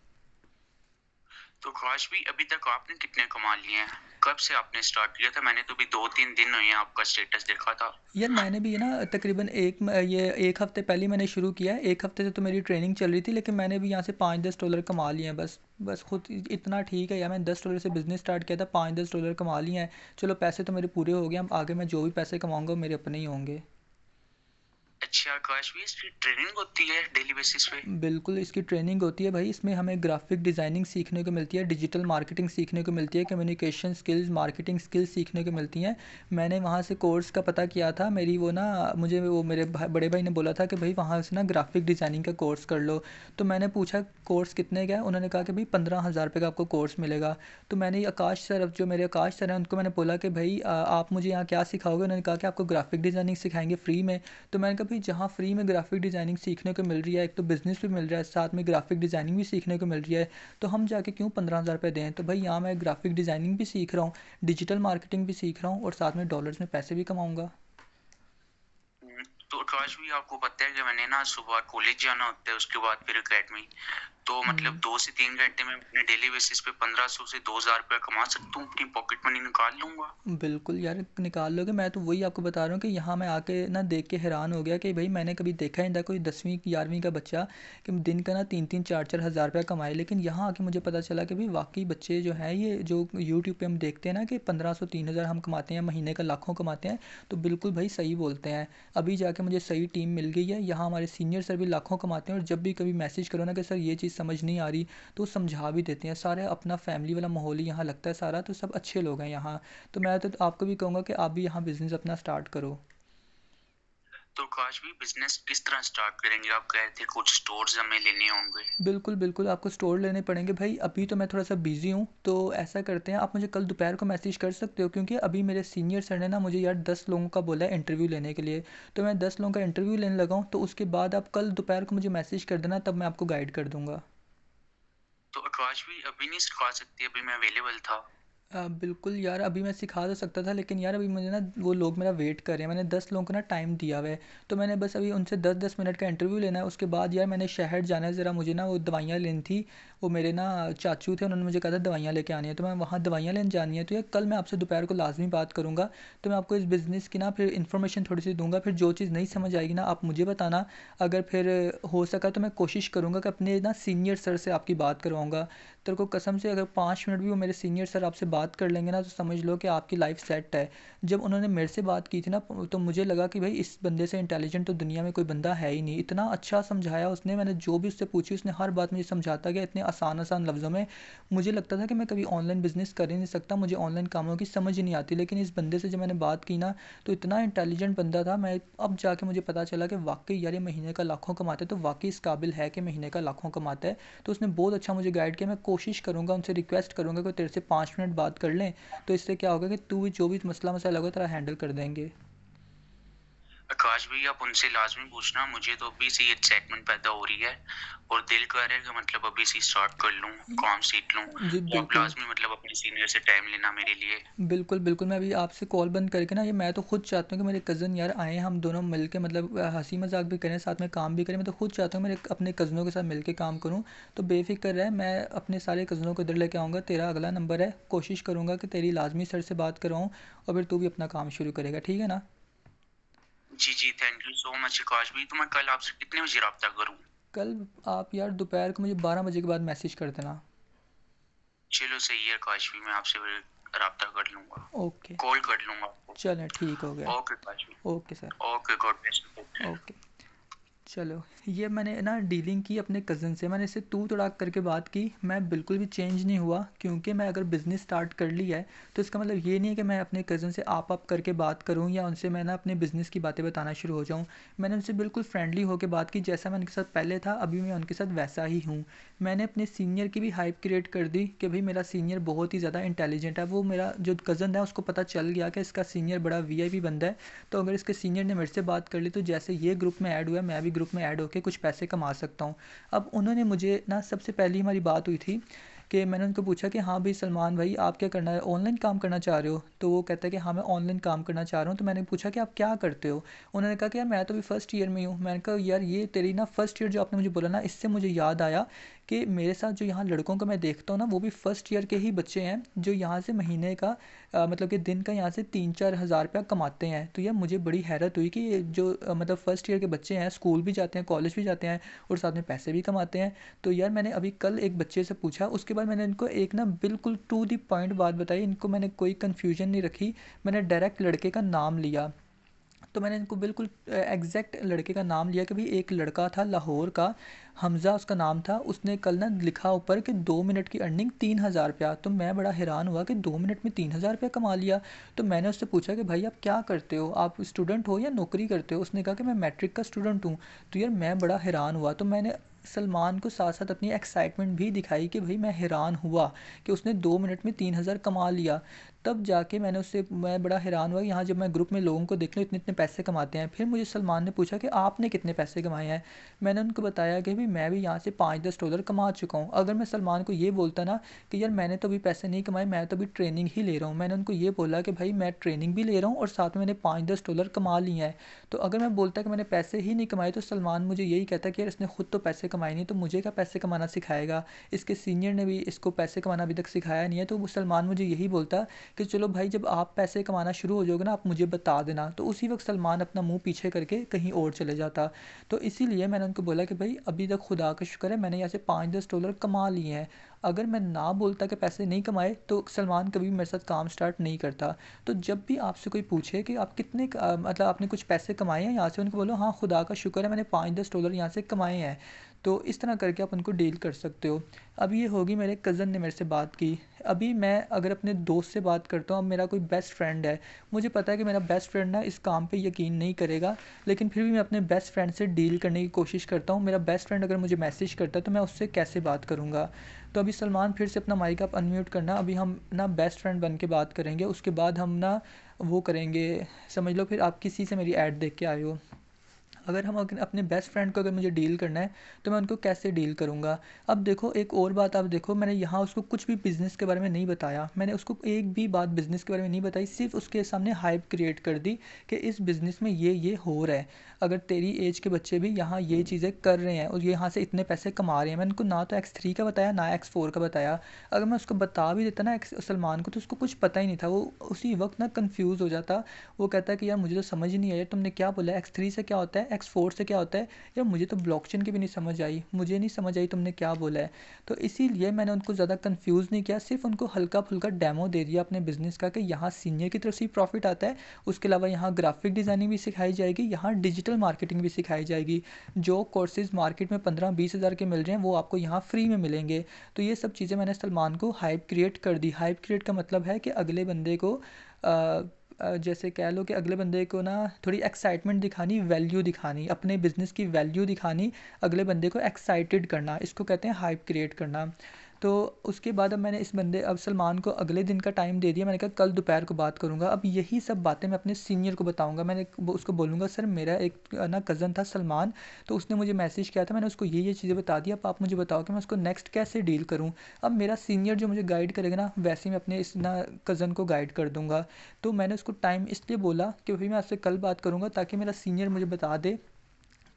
तो काश भी अभी तक आपने कितने कमा लिए हैं? कब से आपने स्टार्ट किया था? मैंने तो अभी 2-3 दिन हुए हैं आपका स्टेटस देखा था। यार मैंने भी ना तकरीबन ये 1 हफ़्ते पहले ही मैंने शुरू किया है। 1 हफ़्ते से तो मेरी ट्रेनिंग चल रही थी, लेकिन मैंने भी यहाँ से 5-10 डॉलर कमा लिए हैं बस। बस खुद इतना ठीक है यार, मैंने 10 डॉलर से बिज़नेस स्टार्ट किया था, 5-10 डॉलर कमा लिए हैं। चलो पैसे तो मेरे पूरे हो गए, अब आगे मैं जो भी पैसे कमाऊँगा वो मेरे अपने ही होंगे। अच्छा काश भी इसकी ट्रेनिंग होती है डेली बेसिस पे? बिल्कुल, इसकी ट्रेनिंग होती है भाई, इसमें हमें ग्राफ़िक डिज़ाइनिंग सीखने को मिलती है, डिजिटल मार्केटिंग सीखने को मिलती है, कम्युनिकेशन स्किल्स, मार्केटिंग स्किल्स सीखने को मिलती हैं। मैंने वहाँ से कोर्स का पता किया था, मेरी वो ना मुझे वो मेरे बड़े भाई ने बोला था कि भाई वहाँ से ना ग्राफ़िक डिज़ाइनिंग का कोर्स कर लो। तो मैंने पूछा कोर्स कितने का है? उन्होंने कहा कि भाई 15,000 रुपये का आपको कोर्स मिलेगा। तो मैंने आकाश सर, अब जो मेरे आकाश सर हैं, उनको मैंने बोला कि भाई आप मुझे यहाँ क्या सिखाओगे? उन्होंने कहा कि आपको ग्राफ़िक डिज़ाइनिंग सिखाएँगे फ्री में। तो मैंने कहा भाई जहाँ फ्री में ग्राफिक डिज़ाइनिंग सीखने को मिल रही है, एक तो बिज़नेस भी मिल रहा है, साथ में ग्राफिक डिज़ाइनिंग भी सीखने को मिल रही है, तो हम जाके क्यों 15,000 रुपये दें? तो भाई यहाँ मैं ग्राफिक डिज़ाइनिंग भी सीख रहा हूँ, डिजिटल मार्केटिंग भी सीख रहा हूँ और साथ में डॉलर्स में पैसे भी कमाऊँगा। तो काश भी आपको पता है कि मैंने ना सुबह कॉलेज जाना होता है, उसके बाद फिर एकेडमी। तो मतलब 2 से 3 घंटे में अपने डेली बेसिस पे 1500 से 2000 रुपया कमा सकता हूँ, अपनी पॉकेट मनी निकाल लूँगा। बिल्कुल यार, निकाल लोगे। मैं तो वही आपको बता रहा हूँ कि यहाँ मैं आके ना देख के हैरान हो गया कि भाई मैंने कभी देखा ही नहीं था कोई 10वीं 11वीं का बच्चा कि दिन का ना 3-3 4-4 हज़ार रुपया कमाए। लेकिन यहाँ आके मुझे पता चला कि भाई वाकई बच्चे जो हैं, ये जो यूट्यूब पे हम देखते हैं ना कि 1500 3,000 हम कमाते हैं, महीने का लाखों कमाते हैं, तो बिल्कुल भाई सही बोलते हैं। अभी जाके मुझे सही टीम मिल गई है, यहाँ हमारे सीनियर सर भी लाखों कमाते हैं, और जब भी कभी मैसेज करो ना कि सर ये चीज़ समझ नहीं आ रही, तो वो समझा भी देते हैं। सारे अपना फैमिली वाला माहौल ही यहाँ लगता है सारा, तो सब अच्छे लोग हैं यहाँ। तो मैं तो आपको भी कहूँगा कि आप भी यहाँ बिज़नेस अपना स्टार्ट करो। तो काश भी बिजनेस किस तरह स्टार्ट करेंगे? आप कह रहे थे कुछ स्टोर्स हमें लेने होंगे। बिल्कुल, बिल्कुल आपको स्टोर लेने पड़ेंगे भाई। अभी तो मैं थोड़ा-सा बिज़ी हूँ, तो ऐसा करते हैं, आप मुझे कल दोपहर को मैसेज कर सकते हो, क्योंकि अभी मेरे सीनियर सर ने ना मुझे यार 10 लोगों का बोला है इंटरव्यू लेने के लिए। तो मैं 10 लोगों का इंटरव्यू लेने लगा हूँ, तो उसके बाद आप कल दोपहर को मुझे मैसेज कर देना, तब मैं आपको गाइड कर दूँगा। तो आकाश भी अभी नहीं सिखा सकती, अभी मैं अवेलेबल था। बिल्कुल यार, अभी मैं सिखा तो सकता था, लेकिन यार अभी मुझे ना वो लोग मेरा वेट कर रहे हैं। मैंने 10 लोगों को ना टाइम दिया हुआ है, तो मैंने बस अभी उनसे 10-10 मिनट का इंटरव्यू लेना है। उसके बाद यार मैंने शहर जाना है, ज़रा मुझे ना वो दवाइयाँ लेनी थी। वो मेरे ना चाचू थे, उन्होंने मुझे कहा था दवाइयाँ लेके आनी है, तो मैं वहाँ दवाइयाँ लेने जानी है। तो यार कल मैं आपसे दोपहर को लाजमी बात करूँगा, तो मैं आपको इस बिज़नेस की ना फिर इन्फॉर्मेशन थोड़ी सी दूंगा। फिर जो चीज़ नहीं समझ आएगी ना, आप मुझे बताना। अगर फिर हो सका तो मैं कोशिश करूँगा कि अपने ना सीनियर सर से आपकी बात करवाऊँगा। तेरे को कसम से, अगर 5 मिनट भी वो मेरे सीनियर सर आपसे बात कर लेंगे ना, तो समझ लो कि आपकी लाइफ सेट है। जब उन्होंने मेरे से बात की थी ना, तो मुझे लगा कि भाई इस बंदे से इंटेलिजेंट तो दुनिया में कोई बंदा है ही नहीं। इतना अच्छा समझाया उसने, मैंने जो भी उससे पूछी उसने हर बात मुझे समझाता गया इतने आसान आसान लफ्ज़ों में। मुझे लगता था कि मैं कभी ऑनलाइन बिज़नेस कर ही नहीं सकता, मुझे ऑनलाइन कामों की समझ ही नहीं आती। लेकिन इस बंदे से जब मैंने बात की ना, तो इतना इंटेलिजेंट बंदा था। मैं अब जाके मुझे पता चला कि वाकई यार ये महीने का लाखों कमाते, तो वाकई इस काबिल है कि महीने का लाखों कमाता है। तो उसने बहुत अच्छा मुझे गाइड किया। मैं कोशिश करूँगा, उनसे रिक्वेस्ट करूँगा कि तेरे से 5 मिनट बात कर लें, तो इससे क्या होगा कि तू भी जो भी मसला मसाइल होगा तेरा हैंडल कर देंगे। आकाश भाई आप उनसे लाजमी पूछना, मुझे तो अभी से ये एक्साइटमेंट पैदा हो रही है और दिल कर रहा है कि मतलब अभी से स्टार्ट कर लूँ, काम सीख लूँ। जी तो आप बिल्कुल। लाजमी मतलब अपने सीनियर से टाइम लेना मेरे लिए। बिल्कुल, बिल्कुल, मैं अभी आपसे कॉल बंद करके ना, ये मैं तो खुद चाहता हूँ कि मेरे कज़न यार आएँ, हम दोनों मिल के मतलब हँसी मज़ाक भी करें, साथ में काम भी करें। मैं तो खुद चाहता हूँ मेरे अपने कज़नों के साथ मिल के काम करूँ। तो बेफ़िक्र रह, मैं अपने सारे कज़नों को इधर लेके आऊँगा। तेरा अगला नंबर है, कोशिश करूँगा कि तेरी लाज़मी सर से बात करवाऊँ, और फिर तू भी अपना काम शुरू करेगा, ठीक है ना? जी जी, थैंक यू सो मच आकाश भाई। तो मैं कल आपसे कितने बजे रब्ता करूँ? कल आप यार दोपहर को मुझे 12 बजे के बाद मैसेज कर देना। चलो सही है आकाश भाई, मैं आपसे फिर रब्ता कर लूँगा, ओके, कॉल कर लूँगा आपको। चलें ठीक हो गया। ओके आकाश ओके सर। भाई, okay, God bless you. Okay. चलो, ये मैंने ना डीलिंग की अपने कज़न से, मैंने इससे तू तड़ाक करके बात की। मैं बिल्कुल भी चेंज नहीं हुआ, क्योंकि मैं अगर बिज़नेस स्टार्ट कर लिया है, तो इसका मतलब ये नहीं है कि मैं अपने कज़न से आप करके बात करूँ, या उनसे मैं ना अपने बिज़नेस की बातें बताना शुरू हो जाऊँ। मैंने उनसे बिल्कुल फ्रेंडली होकर बात की, जैसा मैं उनके साथ पहले था अभी मैं उनके साथ वैसा ही हूँ। मैंने अपने सीनियर की भी हाइप क्रिएट कर दी कि भाई मेरा सीनियर बहुत ही ज़्यादा इंटेलिजेंट है। वो मेरा जो कज़न है उसको पता चल गया कि इसका सीनियर बड़ा वीआईपी बंदा है। तो अगर इसके सीनियर ने मेरे से बात कर ली, तो जैसे ये ग्रुप में ऐड हुआ, मैं भी ग्रुप में ऐड होकर कुछ पैसे कमा सकता हूँ। अब उन्होंने मुझे ना, सबसे पहली हमारी बात हुई थी कि मैंने उनको पूछा कि हाँ भाई सलमान भाई, आप क्या करना है, ऑनलाइन काम करना चाह रहे हो? तो वो कहता है कि हाँ मैं ऑनलाइन काम करना चाह रहा हूँ। तो मैंने पूछा कि आप क्या करते हो? उन्होंने कहा कि यार मैं तो अभी फर्स्ट ईयर में हूँ। मैंने कहा यार ये तेरी ना फर्स्ट ईयर जो आपने मुझे बोला ना, इससे मुझे याद आया कि मेरे साथ जो यहाँ लड़कों को मैं देखता हूँ ना, वो भी फर्स्ट ईयर के ही बच्चे हैं जो यहाँ से महीने का मतलब कि दिन का यहाँ से 3-4 हज़ार रुपया कमाते हैं। तो यार मुझे बड़ी हैरत हुई कि ये जो मतलब फर्स्ट ईयर के बच्चे हैं, स्कूल भी जाते हैं, कॉलेज भी जाते हैं और साथ में पैसे भी कमाते हैं। तो यार मैंने अभी कल एक बच्चे से पूछा, उसके बाद मैंने इनको एक ना बिल्कुल टू दी पॉइंट बात बताई, इनको मैंने कोई कन्फ्यूजन नहीं रखी, मैंने डायरेक्ट लड़के का नाम लिया। तो मैंने इनको बिल्कुल एग्जैक्ट लड़के का नाम लिया कि भाई एक लड़का था लाहौर का, हमज़ा उसका नाम था, उसने कल ना लिखा ऊपर कि 2 मिनट की अर्निंग 3,000 रुपया। तो मैं बड़ा हैरान हुआ कि 2 मिनट में 3,000 रुपया कमा लिया। तो मैंने उससे पूछा कि भाई आप क्या करते हो, आप स्टूडेंट हो या नौकरी करते हो? उसने कहा कि मैं मैट्रिक का स्टूडेंट हूँ। तो यार मैं बड़ा हैरान हुआ। तो मैंने सलमान को साथ साथ अपनी एक्साइटमेंट भी दिखाई कि भाई मैं हैरान हुआ कि उसने 2 मिनट में 3,000 कमा लिया। तब जाके मैं बड़ा हैरान हुआ। यहाँ जब मैं ग्रुप में लोगों को देख लूँ इतने इतने पैसे कमाते हैं, फिर मुझे सलमान ने पूछा कि आपने कितने पैसे कमाए हैं। मैंने उनको बताया कि भाई मैं भी यहाँ से 5-10 डॉलर कमा चुका हूँ। अगर मैं सलमान को ये बोलता ना कि यार मैंने तो अभी पैसे नहीं कमाए, मैं तो अभी ट्रेनिंग ही ले रहा हूँ, मैंने उनको ये बोला कि भाई मैं ट्रेनिंग भी ले रहा हूँ और साथ में मैंने 5-10 डॉलर कमा लिए हैं। तो अगर मैं बोलता कि मैंने पैसे ही नहीं कमाए, तो सलमान मुझे यही कहता कि यार इसने खुद तो पैसे कमाए नहीं, तो मुझे क्या पैसे कमाना सिखाएगा, इसके सीनियर ने भी इसको पैसे कमाना अभी तक सिखाया नहीं है। तो वो सलमान मुझे यही बोलता कि चलो भाई जब आप पैसे कमाना शुरू हो जाओगे ना, आप मुझे बता देना। तो उसी वक्त सलमान अपना मुंह पीछे करके कहीं और चले जाता। तो इसीलिए मैंने उनको बोला कि भाई अभी तक खुदा का शुक्र है मैंने यहाँ से 5-10 डॉलर कमा लिए हैं। अगर मैं ना बोलता कि पैसे नहीं कमाए, तो सलमान कभी भी मेरे साथ काम स्टार्ट नहीं करता। तो जब भी आपसे कोई पूछे कि आप मतलब आपने कुछ पैसे कमाए हैं यहाँ से, उनको बोलो हाँ खुदा का शुक्र है मैंने 5-10 डॉलर यहाँ से कमाए हैं। तो इस तरह करके आप उनको डील कर सकते हो। अब ये होगी, मेरे कज़न ने मेरे से बात की। अभी मैं अगर अपने दोस्त से बात करता हूँ, अब मेरा कोई बेस्ट फ्रेंड है, मुझे पता है कि मेरा बेस्ट फ्रेंड ना इस काम पे यकीन नहीं करेगा, लेकिन फिर भी मैं अपने बेस्ट फ्रेंड से डील करने की कोशिश करता हूँ। मेरा बेस्ट फ्रेंड अगर मुझे मैसेज करता है तो मैं उससे कैसे बात करूँगा। तो अभी सलमान फिर से अपना माइक आप अनम्यूट करना, अभी हम ना बेस्ट फ्रेंड बन के बात करेंगे, उसके बाद हम ना वो करेंगे, समझ लो फिर आप किसी से मेरी ऐड देख के आए हो। अगर हम अपने बेस्ट फ्रेंड को अगर मुझे डील करना है तो मैं उनको कैसे डील करूँगा। अब देखो एक और बात, आप देखो मैंने यहाँ उसको कुछ भी बिज़नेस के बारे में नहीं बताया, मैंने उसको एक भी बात बिज़नेस के बारे में नहीं बताई, सिर्फ उसके सामने हाइप क्रिएट कर दी कि इस बिज़नेस में ये हो रहा है, अगर तेरी एज के बच्चे भी यहाँ ये चीज़ें कर रहे हैं और ये यहाँ से इतने पैसे कमा रहे हैं। मैंने उनको ना तो X3 का बताया ना X4 का बताया। अगर मैं उसको बता भी देता ना सलमान को, तो उसको कुछ पता ही नहीं था, वो उसी वक्त ना कन्फ्यूज़ हो जाता। वो कहता है कि यार मुझे तो समझ ही नहीं आया, तुमने क्या बोला, X3 से क्या होता है, X4 से क्या होता है, यार मुझे तो ब्लॉकचेन की भी नहीं समझ आई, मुझे नहीं समझ आई तुमने क्या बोला है। तो इसीलिए मैंने उनको ज़्यादा कंफ्यूज नहीं किया, सिर्फ उनको हल्का फुल्का डेमो दे दिया अपने बिजनेस का कि यहाँ सीनियर की तरफ से प्रॉफिट आता है, उसके अलावा यहाँ ग्राफिक डिज़ाइनिंग भी सिखाई जाएगी, यहाँ डिजिटल मार्केटिंग भी सिखाई जाएगी। जो कोर्सेज मार्केट में 15-20 हज़ार के मिल रहे हैं वो आपको यहाँ फ्री में मिलेंगे। तो ये सब चीज़ें मैंने सलमान को हाइप क्रिएट कर दी। हाइप क्रिएट का मतलब है कि अगले बंदे को जैसे कह लो कि अगले बंदे को ना थोड़ी एक्साइटमेंट दिखानी, वैल्यू दिखानी, अपने बिज़नेस की वैल्यू दिखानी, अगले बंदे को एक्साइटेड करना, इसको कहते हैं हाइप क्रिएट करना। तो उसके बाद अब सलमान को अगले दिन का टाइम दे दिया, मैंने कहा कल दोपहर को बात करूँगा। अब यही सब बातें मैं अपने सीनियर को बताऊँगा। मैंने उसको बोलूँगा सर मेरा एक ना कज़न था सलमान, तो उसने मुझे मैसेज किया था, मैंने उसको ये चीज़ें बता दी, अब आप मुझे बताओ कि मैं उसको नेक्स्ट कैसे डील करूँ। अब मेरा सीनियर जो मुझे गाइड करेगा ना, वैसे ही मैं अपने इस ना कज़न को गाइड कर दूँगा। तो मैंने उसको टाइम इसलिए बोला कि भाई मैं आपसे कल बात करूँगा, ताकि मेरा सीनियर मुझे बता दे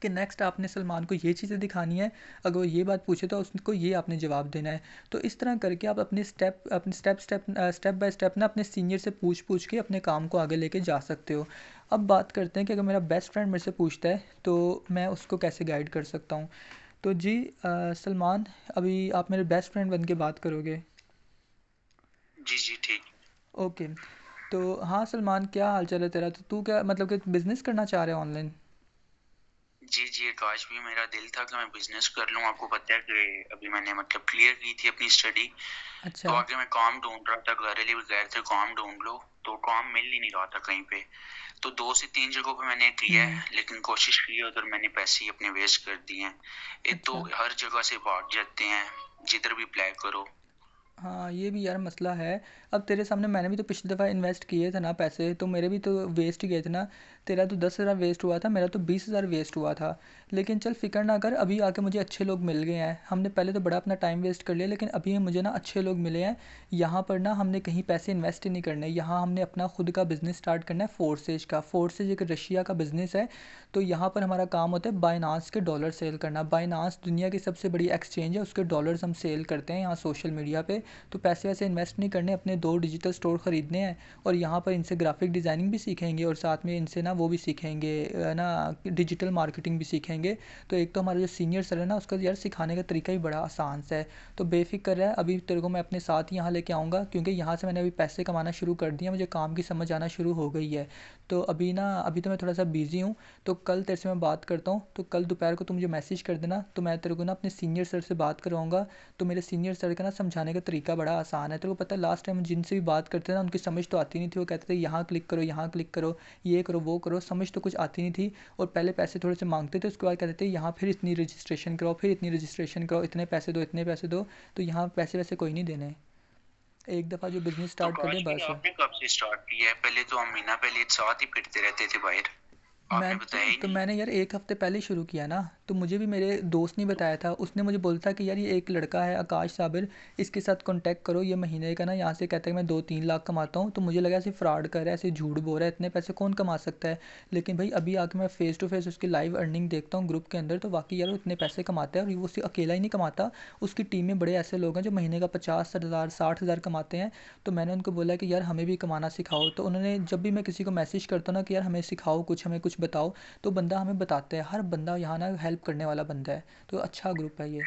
कि नेक्स्ट आपने सलमान को ये चीज़ें दिखानी है, अगर वो ये बात पूछे तो उसको ये आपने जवाब देना है। तो इस तरह करके आप अपने स्टेप बाय स्टेप ना अपने सीनियर से पूछ के अपने काम को आगे लेके जा सकते हो। अब बात करते हैं कि अगर मेरा बेस्ट फ्रेंड मेरे से पूछता है तो मैं उसको कैसे गाइड कर सकता हूँ। तो जी सलमान, अभी आप मेरे बेस्ट फ्रेंड बन के बात करोगे? जी जी ठीक। ओके। तो हाँ सलमान, क्या हाल चाल है तेरा? तो तू क्या मतलब कि बिज़नेस करना चाह रहा है ऑनलाइन? जी जी, काश भी मेरा दिल था कि मैं बिजनेस कर लूँ। आपको पता है कि अभी मैंने मतलब क्लियर की थी अपनी स्टडी, तो अच्छा। आगे मैं काम ढूंढ रहा था। घर वाले भी कह रहे थे काम ढूंढ लो, तो काम मिल ही नहीं रहा था कहीं पे। तो 2 से 3 जगहों पे मैंने किया हम्म। है, लेकिन कोशिश की है, उधर मैंने पैसे ही अपने वेस्ट कर दिए हैं। एक तो अच्छा। हर जगह से भाग जाते हैं, जिधर भी अप्लाई करो। हाँ, ये भी यार मसला है। अब तेरे सामने मैंने भी तो पिछली दफ़ा इन्वेस्ट किए थे ना पैसे, तो मेरे भी तो वेस्ट ही गए थे ना। तेरा तो 10,000 वेस्ट हुआ था, मेरा तो 20,000 वेस्ट हुआ था। लेकिन चल फ़िक्र ना कर, अभी आके मुझे अच्छे लोग मिल गए हैं। हमने पहले तो बड़ा अपना टाइम वेस्ट कर लिया, लेकिन अभी मुझे ना अच्छे लोग मिले हैं। यहाँ पर ना हमने कहीं पैसे इन्वेस्ट ही नहीं करने, यहाँ हमने अपना खुद का बिज़नेस स्टार्ट करना है फोर्सेज का। फोर्सेज एक रशिया का बिज़नेस है। तो यहाँ पर हमारा काम होता है बाइनांस के डॉलर सेल करना। बाइनांस दुनिया की सबसे बड़ी एक्सचेंज है, उसके डॉलर्स हम सेल करते हैं यहाँ सोशल मीडिया पे। तो पैसे वैसे इन्वेस्ट नहीं करने, अपने 2 डिजिटल स्टोर ख़रीदने हैं। और यहाँ पर इनसे ग्राफिक डिज़ाइनिंग भी सीखेंगे और साथ में इनसे ना वो भी सीखेंगे, ना डिजिटल मार्केटिंग भी सीखेंगे। तो एक तो हमारा जो सीनियर सर है ना, उसका यार सिखाने का तरीका ही बड़ा आसान सा है। तो बेफिक्र है, अभी तेरे को मैं अपने साथ यहाँ लेके आऊँगा, क्योंकि यहाँ से मैंने अभी पैसे कमाना शुरू कर दिया, मुझे काम की समझ आना शुरू हो गई है। तो अभी ना, अभी तो मैं थोड़ा सा बिज़ी हूँ। तो कल तेरे से मैं बात करता हूँ, तो कल दोपहर को तू मुझे मैसेज कर देना, तो मैं तेरे को ना अपने सीनियर सर से बात करवाऊँगा। तो मेरे सीनियर सर का ना समझाने का तरीका बड़ा आसान है। तेरे को पता है लास्ट टाइम जिनसे भी बात करते थे ना, उनकी समझ तो आती नहीं थी। वो कहते थे यहाँ क्लिक करो, यहाँ क्लिक करो, ये करो, वो करो, समझ तो कुछ आती नहीं थी। और पहले पैसे थोड़े से मांगते थे, उसके बाद कहते थे यहाँ फिर इतनी रजिस्ट्रेशन कराओ, फिर इतनी रजिस्ट्रेशन कराओ, इतने पैसे दो, इतने पैसे दो। तो यहाँ पैसे वैसे कोई नहीं देने, एक दफ़ा जो बिज़नेस तो स्टार्ट कर ले काश भी बस। आपने कब से स्टार्ट किया है? पहले तो हम महीना पहले एक साथ ही फिरते रहते थे बाहर, आपने मैं बताया ही तो नहीं। मैंने यार 1 हफ़्ते पहले शुरू किया ना। तो मुझे भी मेरे दोस्त ने बताया था, उसने मुझे बोला था कि यार ये एक लड़का है आकाश साबिर, इसके साथ कांटेक्ट करो, ये महीने का ना यहाँ से कहता है कि मैं 2-3 लाख कमाता हूँ। तो मुझे लगा ऐसे फ्रॉड कर रहा है, ऐसे झूठ बोल रहा है, इतने पैसे कौन कमा सकता है। लेकिन भाई अभी आके मैं फ़ेस टू फेस उसकी लाइव अर्निंग देखता हूँ ग्रुप के अंदर, तो वाकई यार वो इतने पैसे कमाता है। और वो सिर्फ अकेला ही नहीं कमाता, उसकी टीम में बड़े ऐसे लोग हैं जो महीने का 50,000 60,000 कमाते हैं। तो मैंने उनको बोला कि यार हमें भी कमाना सिखाओ। तो उन्होंने, जब भी मैं किसी को मैसेज करता हूँ ना कि यार हमें सिखाओ कुछ, हमें कुछ बताओ, तो बंदा हमें बताता है। हर बंदा यहाँ ना हेल्प करने वाला बंदा है। तो अच्छा ग्रुप है ये।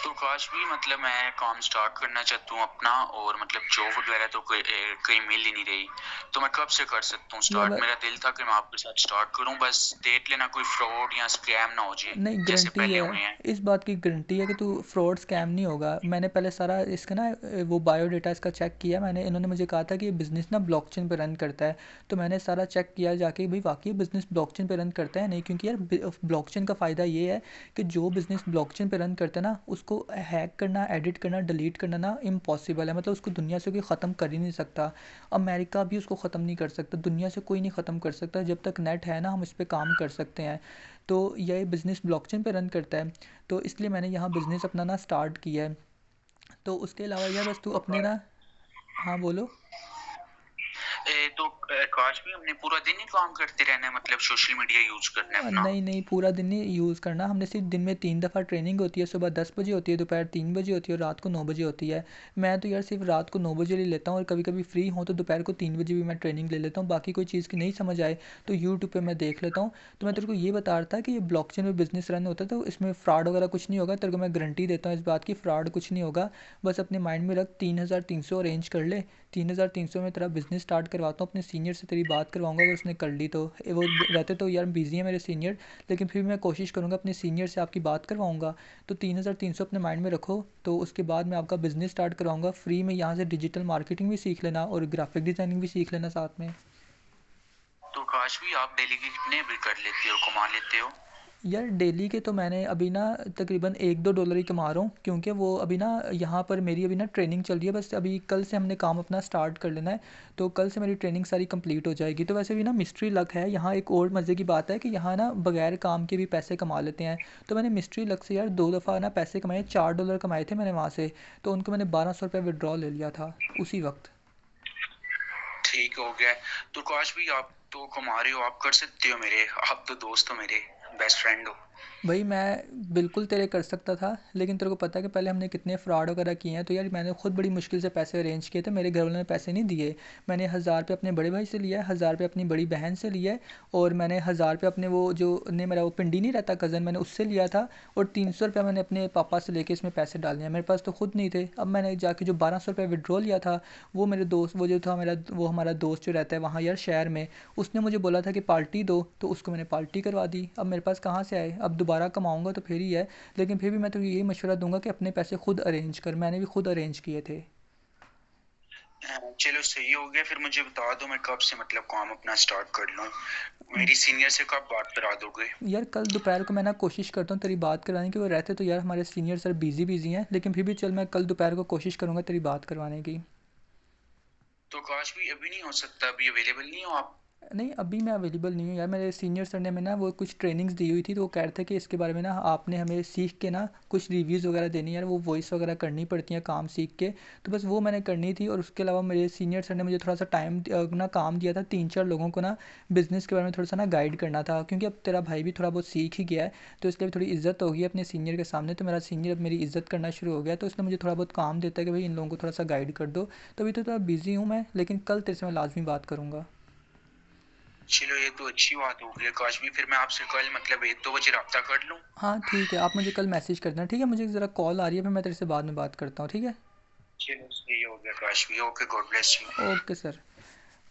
तो काश भी मतलब मैं काम स्टार्ट करना चाहता हूँ अपना, और मतलब जॉब वगैरह तो कहीं मिल ही नहीं रही। तो मैं कब से कर सकता हूँ या स्टार्ट? मेरा दिल था कि मैं आपके साथ स्टार्ट करूँ, बस देख लेना कोई फ्रॉड या स्कैम ना हो जाए नहीं, जैसे गारंटी पहले है, हुए हैं। इस बात की गारंटी है कि तू फ्रॉड स्कैम नहीं होगा। मैंने पहले सारा इसका ना वो बायोडाटा इसका चेक किया मैंने। इन्होंने मुझे कहा था कि ये बिज़नेस ना ब्लॉकचेन पे रन करता है। तो मैंने सारा चेक किया जाके, भाई वाकई बिज़नेस ब्लॉकचेन पे रन करता है नहीं, क्योंकि यार ब्लॉकचेन का फ़ायदा ये है कि जो बिज़नेस ब्लॉकचेन पे रन करता है ना, उसको हैक करना, एडिट करना, डिलीट करना ना इम्पॉसिबल है। मतलब उसको दुनिया से कोई ख़त्म कर ही नहीं सकता। अमेरिका भी उसको ख़त्म नहीं कर सकता, दुनिया से कोई नहीं ख़त्म कर सकता। जब तक नेट है ना, हम इस पे काम कर सकते हैं। तो यह बिज़नेस ब्लॉकचेन पे रन करता है। तो इसलिए मैंने यहाँ बिज़नेस अपना ना स्टार्ट किया है। तो उसके अलावा यार बस तू तो अपने ना। हाँ बोलो। तो काश भी हमने पूरा दिन ही काम करते रहना है, मतलब सोशल मीडिया यूज करना है अपना? नहीं नहीं, पूरा दिन नहीं यूज़ करना हमने, सिर्फ दिन में 3 दफ़ा ट्रेनिंग होती है। सुबह 10 बजे होती है, दोपहर 3 बजे होती है, और रात को 9 बजे होती है। मैं तो यार सिर्फ रात को 9 बजे ले लेता हूँ, और कभी कभी फ्री हूँ तो दोपहर को 3 बजे भी मैं ट्रेनिंग ले लेता हूँ। बाकी कोई चीज़ की नहीं समझ आए तो यूट्यूब पर मैं देख लेता हूँ। तो मैं तेरे को ये बता रहा था कि ये ब्लॉकचेन में बिज़नेस रन होता है, तो इसमें फ़्रॉड वगैरह कुछ नहीं होगा। तेरे को मैं गारंटी देता हूँ इस बात की, फ़्रॉड कुछ नहीं होगा। बस अपने माइंड में रख, 3,300 अरेंज कर ले। 3,300 में तेरा बिज़नेस स्टार्ट करवाता हूँ। अपने सीनियर से तेरी बात करवाऊँगा, अगर उसने कर ली तो। वो वैसे तो यार बिज़ी है मेरे सीनियर, लेकिन फिर भी मैं कोशिश करूँगा अपने सीनियर से आपकी बात करवाऊँगा। तो 3,300 अपने माइंड में रखो। तो उसके बाद मैं आपका बिज़नेस स्टार्ट करवाऊँगा फ्री में। यहाँ से डिजिटल मार्केटिंग भी सीख लेना और ग्राफिक डिज़ाइनिंग भी सीख लेना साथ में। तो काश भी आप डेली के कितने भी कर लेते हो, कमा लेते हो? यार डेली के तो मैंने अभी ना तकरीबन 1-2 डॉलर ही कमा रहा हूँ, क्योंकि वो अभी ना यहाँ पर मेरी अभी ना ट्रेनिंग चल रही है। बस अभी कल से हमने काम अपना स्टार्ट कर लेना है। तो कल से मेरी ट्रेनिंग सारी कंप्लीट हो जाएगी। तो वैसे भी ना मिस्ट्री लक है यहाँ। एक और मज़े की बात है कि यहाँ ना बगैर काम के भी पैसे कमा लेते हैं। तो मैंने मिस्ट्री लक से यार 2 दफ़ा ना पैसे कमाए, 4 डॉलर कमाए थे मैंने वहाँ से। तो उनको मैंने 1,200 रुपये विड्रॉ ले लिया था उसी वक्त। ठीक हो गया। तो काश भी आप तो कमा रहे हो, आप कर सकते हो मेरे, आप तो दोस्त हो मेरे, बेस्ट फ्रेंड हो। भाई मैं बिल्कुल तेरे कर सकता था, लेकिन तेरे को पता है कि पहले हमने कितने फ्रॉड वगैरह किए हैं। तो यार मैंने खुद बड़ी मुश्किल से पैसे अरेंज किए थे, मेरे घर वालों ने पैसे नहीं दिए। मैंने 1,000 रुपये अपने बड़े भाई से लिया है, 1,000 रुपये अपनी बड़ी बहन से लिया है, और मैंने 1,000 रुपये अपने वो जो ने मेरा वो पिंडी नहीं रहता कज़न, मैंने उससे लिया था। और 300 रुपये मैंने अपने पापा से लेके इसमें पैसे डाले हैं। मेरे पास तो खुद नहीं थे। अब मैंने जाके जो 1,200 रुपये विड्रॉ लिया था, वो मेरे दोस्त, वो जो था मेरा, वो हमारा दोस्त जो रहता है वहाँ यार शहर में, उसने मुझे बोला था कि पार्टी दो, तो उसको मैंने पार्टी करवा दी। अब मेरे पास कहाँ से आए, अब दोबारा कमाऊँगा तो फिर ही है। लेकिन फिर भी मैं तो यही मशवरा दूंगा कि अपने पैसे खुद अरेंज कर, मैंने भी खुद अरेंज किए थे। चलो सही हो गया, फिर मुझे बता दो मैं कब से मतलब काम अपना स्टार्ट कर लूँ। मेरी सीनियर से कब बात करा दोगे? यार कल दोपहर को मैं ना कोशिश करता हूँ तेरी बात कराने की। वो रहते तो यार हमारे सीनियर सर बिजी बिजी हैं, लेकिन फिर भी चल मैं कल दोपहर को कोशिश करूँगा तेरी बात करवाने की। तो काश भी अभी नहीं हो सकता, अभी अवेलेबल नहीं हो आप? नहीं, अभी मैं अवेलेबल नहीं हूँ यार। मेरे सीनियर सर ने हमें ना वो कुछ ट्रेनिंग्स दी हुई थी, तो वो कह रहे थे कि इसके बारे में ना आपने हमें सीख के ना कुछ रिव्यूज़ वगैरह देनी है यार, वो वॉइस वगैरह करनी पड़ती हैं काम सीख के। तो बस वो मैंने करनी थी। और उसके अलावा मेरे सीनियर सर ने मुझे थोड़ा सा टाइम ना काम दिया था, 3-4 लोगों को ना बिज़नेस के बारे में थोड़ा सा ना गाइड करना था, क्योंकि अब तेरा भाई भी थोड़ा बहुत सीख ही गया है। तो इसलिए थोड़ी इज्जत होगी अपने सीनियर के सामने। तो मेरा सीनियर अब मेरी इज्जत करना शुरू हो गया, तो उसने मुझे थोड़ा बहुत काम देता है कि भाई इन लोगों को थोड़ा सा गाइड कर दो। तो अभी तो थोड़ा बिज़ी हूँ मैं, लेकिन कल तेरे से मैं लाजमी बात करूँगा। चलो ये तो अच्छी बात हो गई काश भी, फिर मैं आपसे कल मतलब 1-2 बजे रब्ता कर लूँ। हाँ ठीक है, आप मुझे कल मैसेज कर देना, ठीक है? मुझे ज़रा कॉल आ रही है, फिर मैं तेरे से बाद में बात करता हूँ, ठीक है? चलो सही हो गया काश भी, okay, God bless you. Okay sir.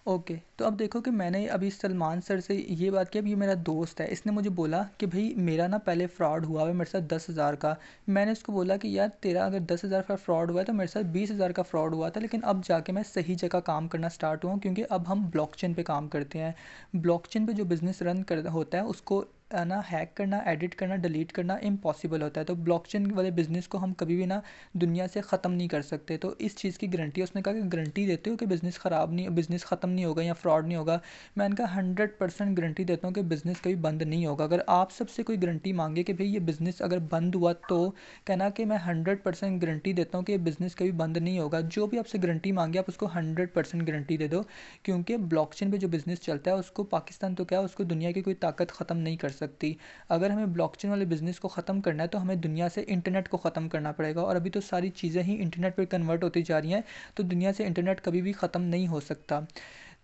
Okay, तो अब देखो कि मैंने अभी सलमान सर से ये बात की। अब ये मेरा दोस्त है, इसने मुझे बोला कि भाई मेरा ना पहले फ्रॉड हुआ है मेरे साथ 10,000 का। मैंने उसको बोला कि यार तेरा अगर 10,000 का फ्रॉड हुआ है तो मेरे साथ 20,000 का फ्रॉड हुआ था, लेकिन अब जाके मैं सही जगह काम करना स्टार्ट हुआ हूँ, क्योंकि अब हम ब्लॉकचेन पे काम करते हैं। ब्लॉकचेन पे जो बिज़नेस रन कर होता है उसको ना हैक करना, एडिट करना, डिलीट करना इम्पॉसिबल होता है। तो ब्लॉकचेन वाले बिज़नेस को हम कभी भी ना दुनिया से ख़त्म नहीं कर सकते। तो इस चीज़ की गारंटी उसने कहा कि गारंटी देते हो कि बिज़नेस ख़राब नहीं, बिज़नेस ख़त्म नहीं होगा या फ्रॉड नहीं होगा? मैंने कहा 100% गारंटी देता हूँ कि बिज़नेस कभी बंद नहीं होगा। अगर आप सबसे कोई गारंटी मांगे कि भाई ये बिज़नेस अगर बंद हुआ, तो कहना कि मैं 100% गारंटी देता हूँ कि ये बिज़नेस कभी बंद नहीं होगा। जो भी आपसे गारंटी मांगे आप उसको 100% गारंटी दे दो, क्योंकि ब्लॉकचेन पे जो बिज़नेस चलता है उसको पाकिस्तान तो क्या, उसको दुनिया की कोई ताकत ख़त्म नहीं कर सकती। अगर हमें ब्लॉकचेन वाले बिज़नेस को ख़त्म करना है तो हमें दुनिया से इंटरनेट को ख़त्म करना पड़ेगा, और अभी तो सारी चीज़ें ही इंटरनेट पे कन्वर्ट होती जा रही हैं। तो दुनिया से इंटरनेट कभी भी ख़त्म नहीं हो सकता।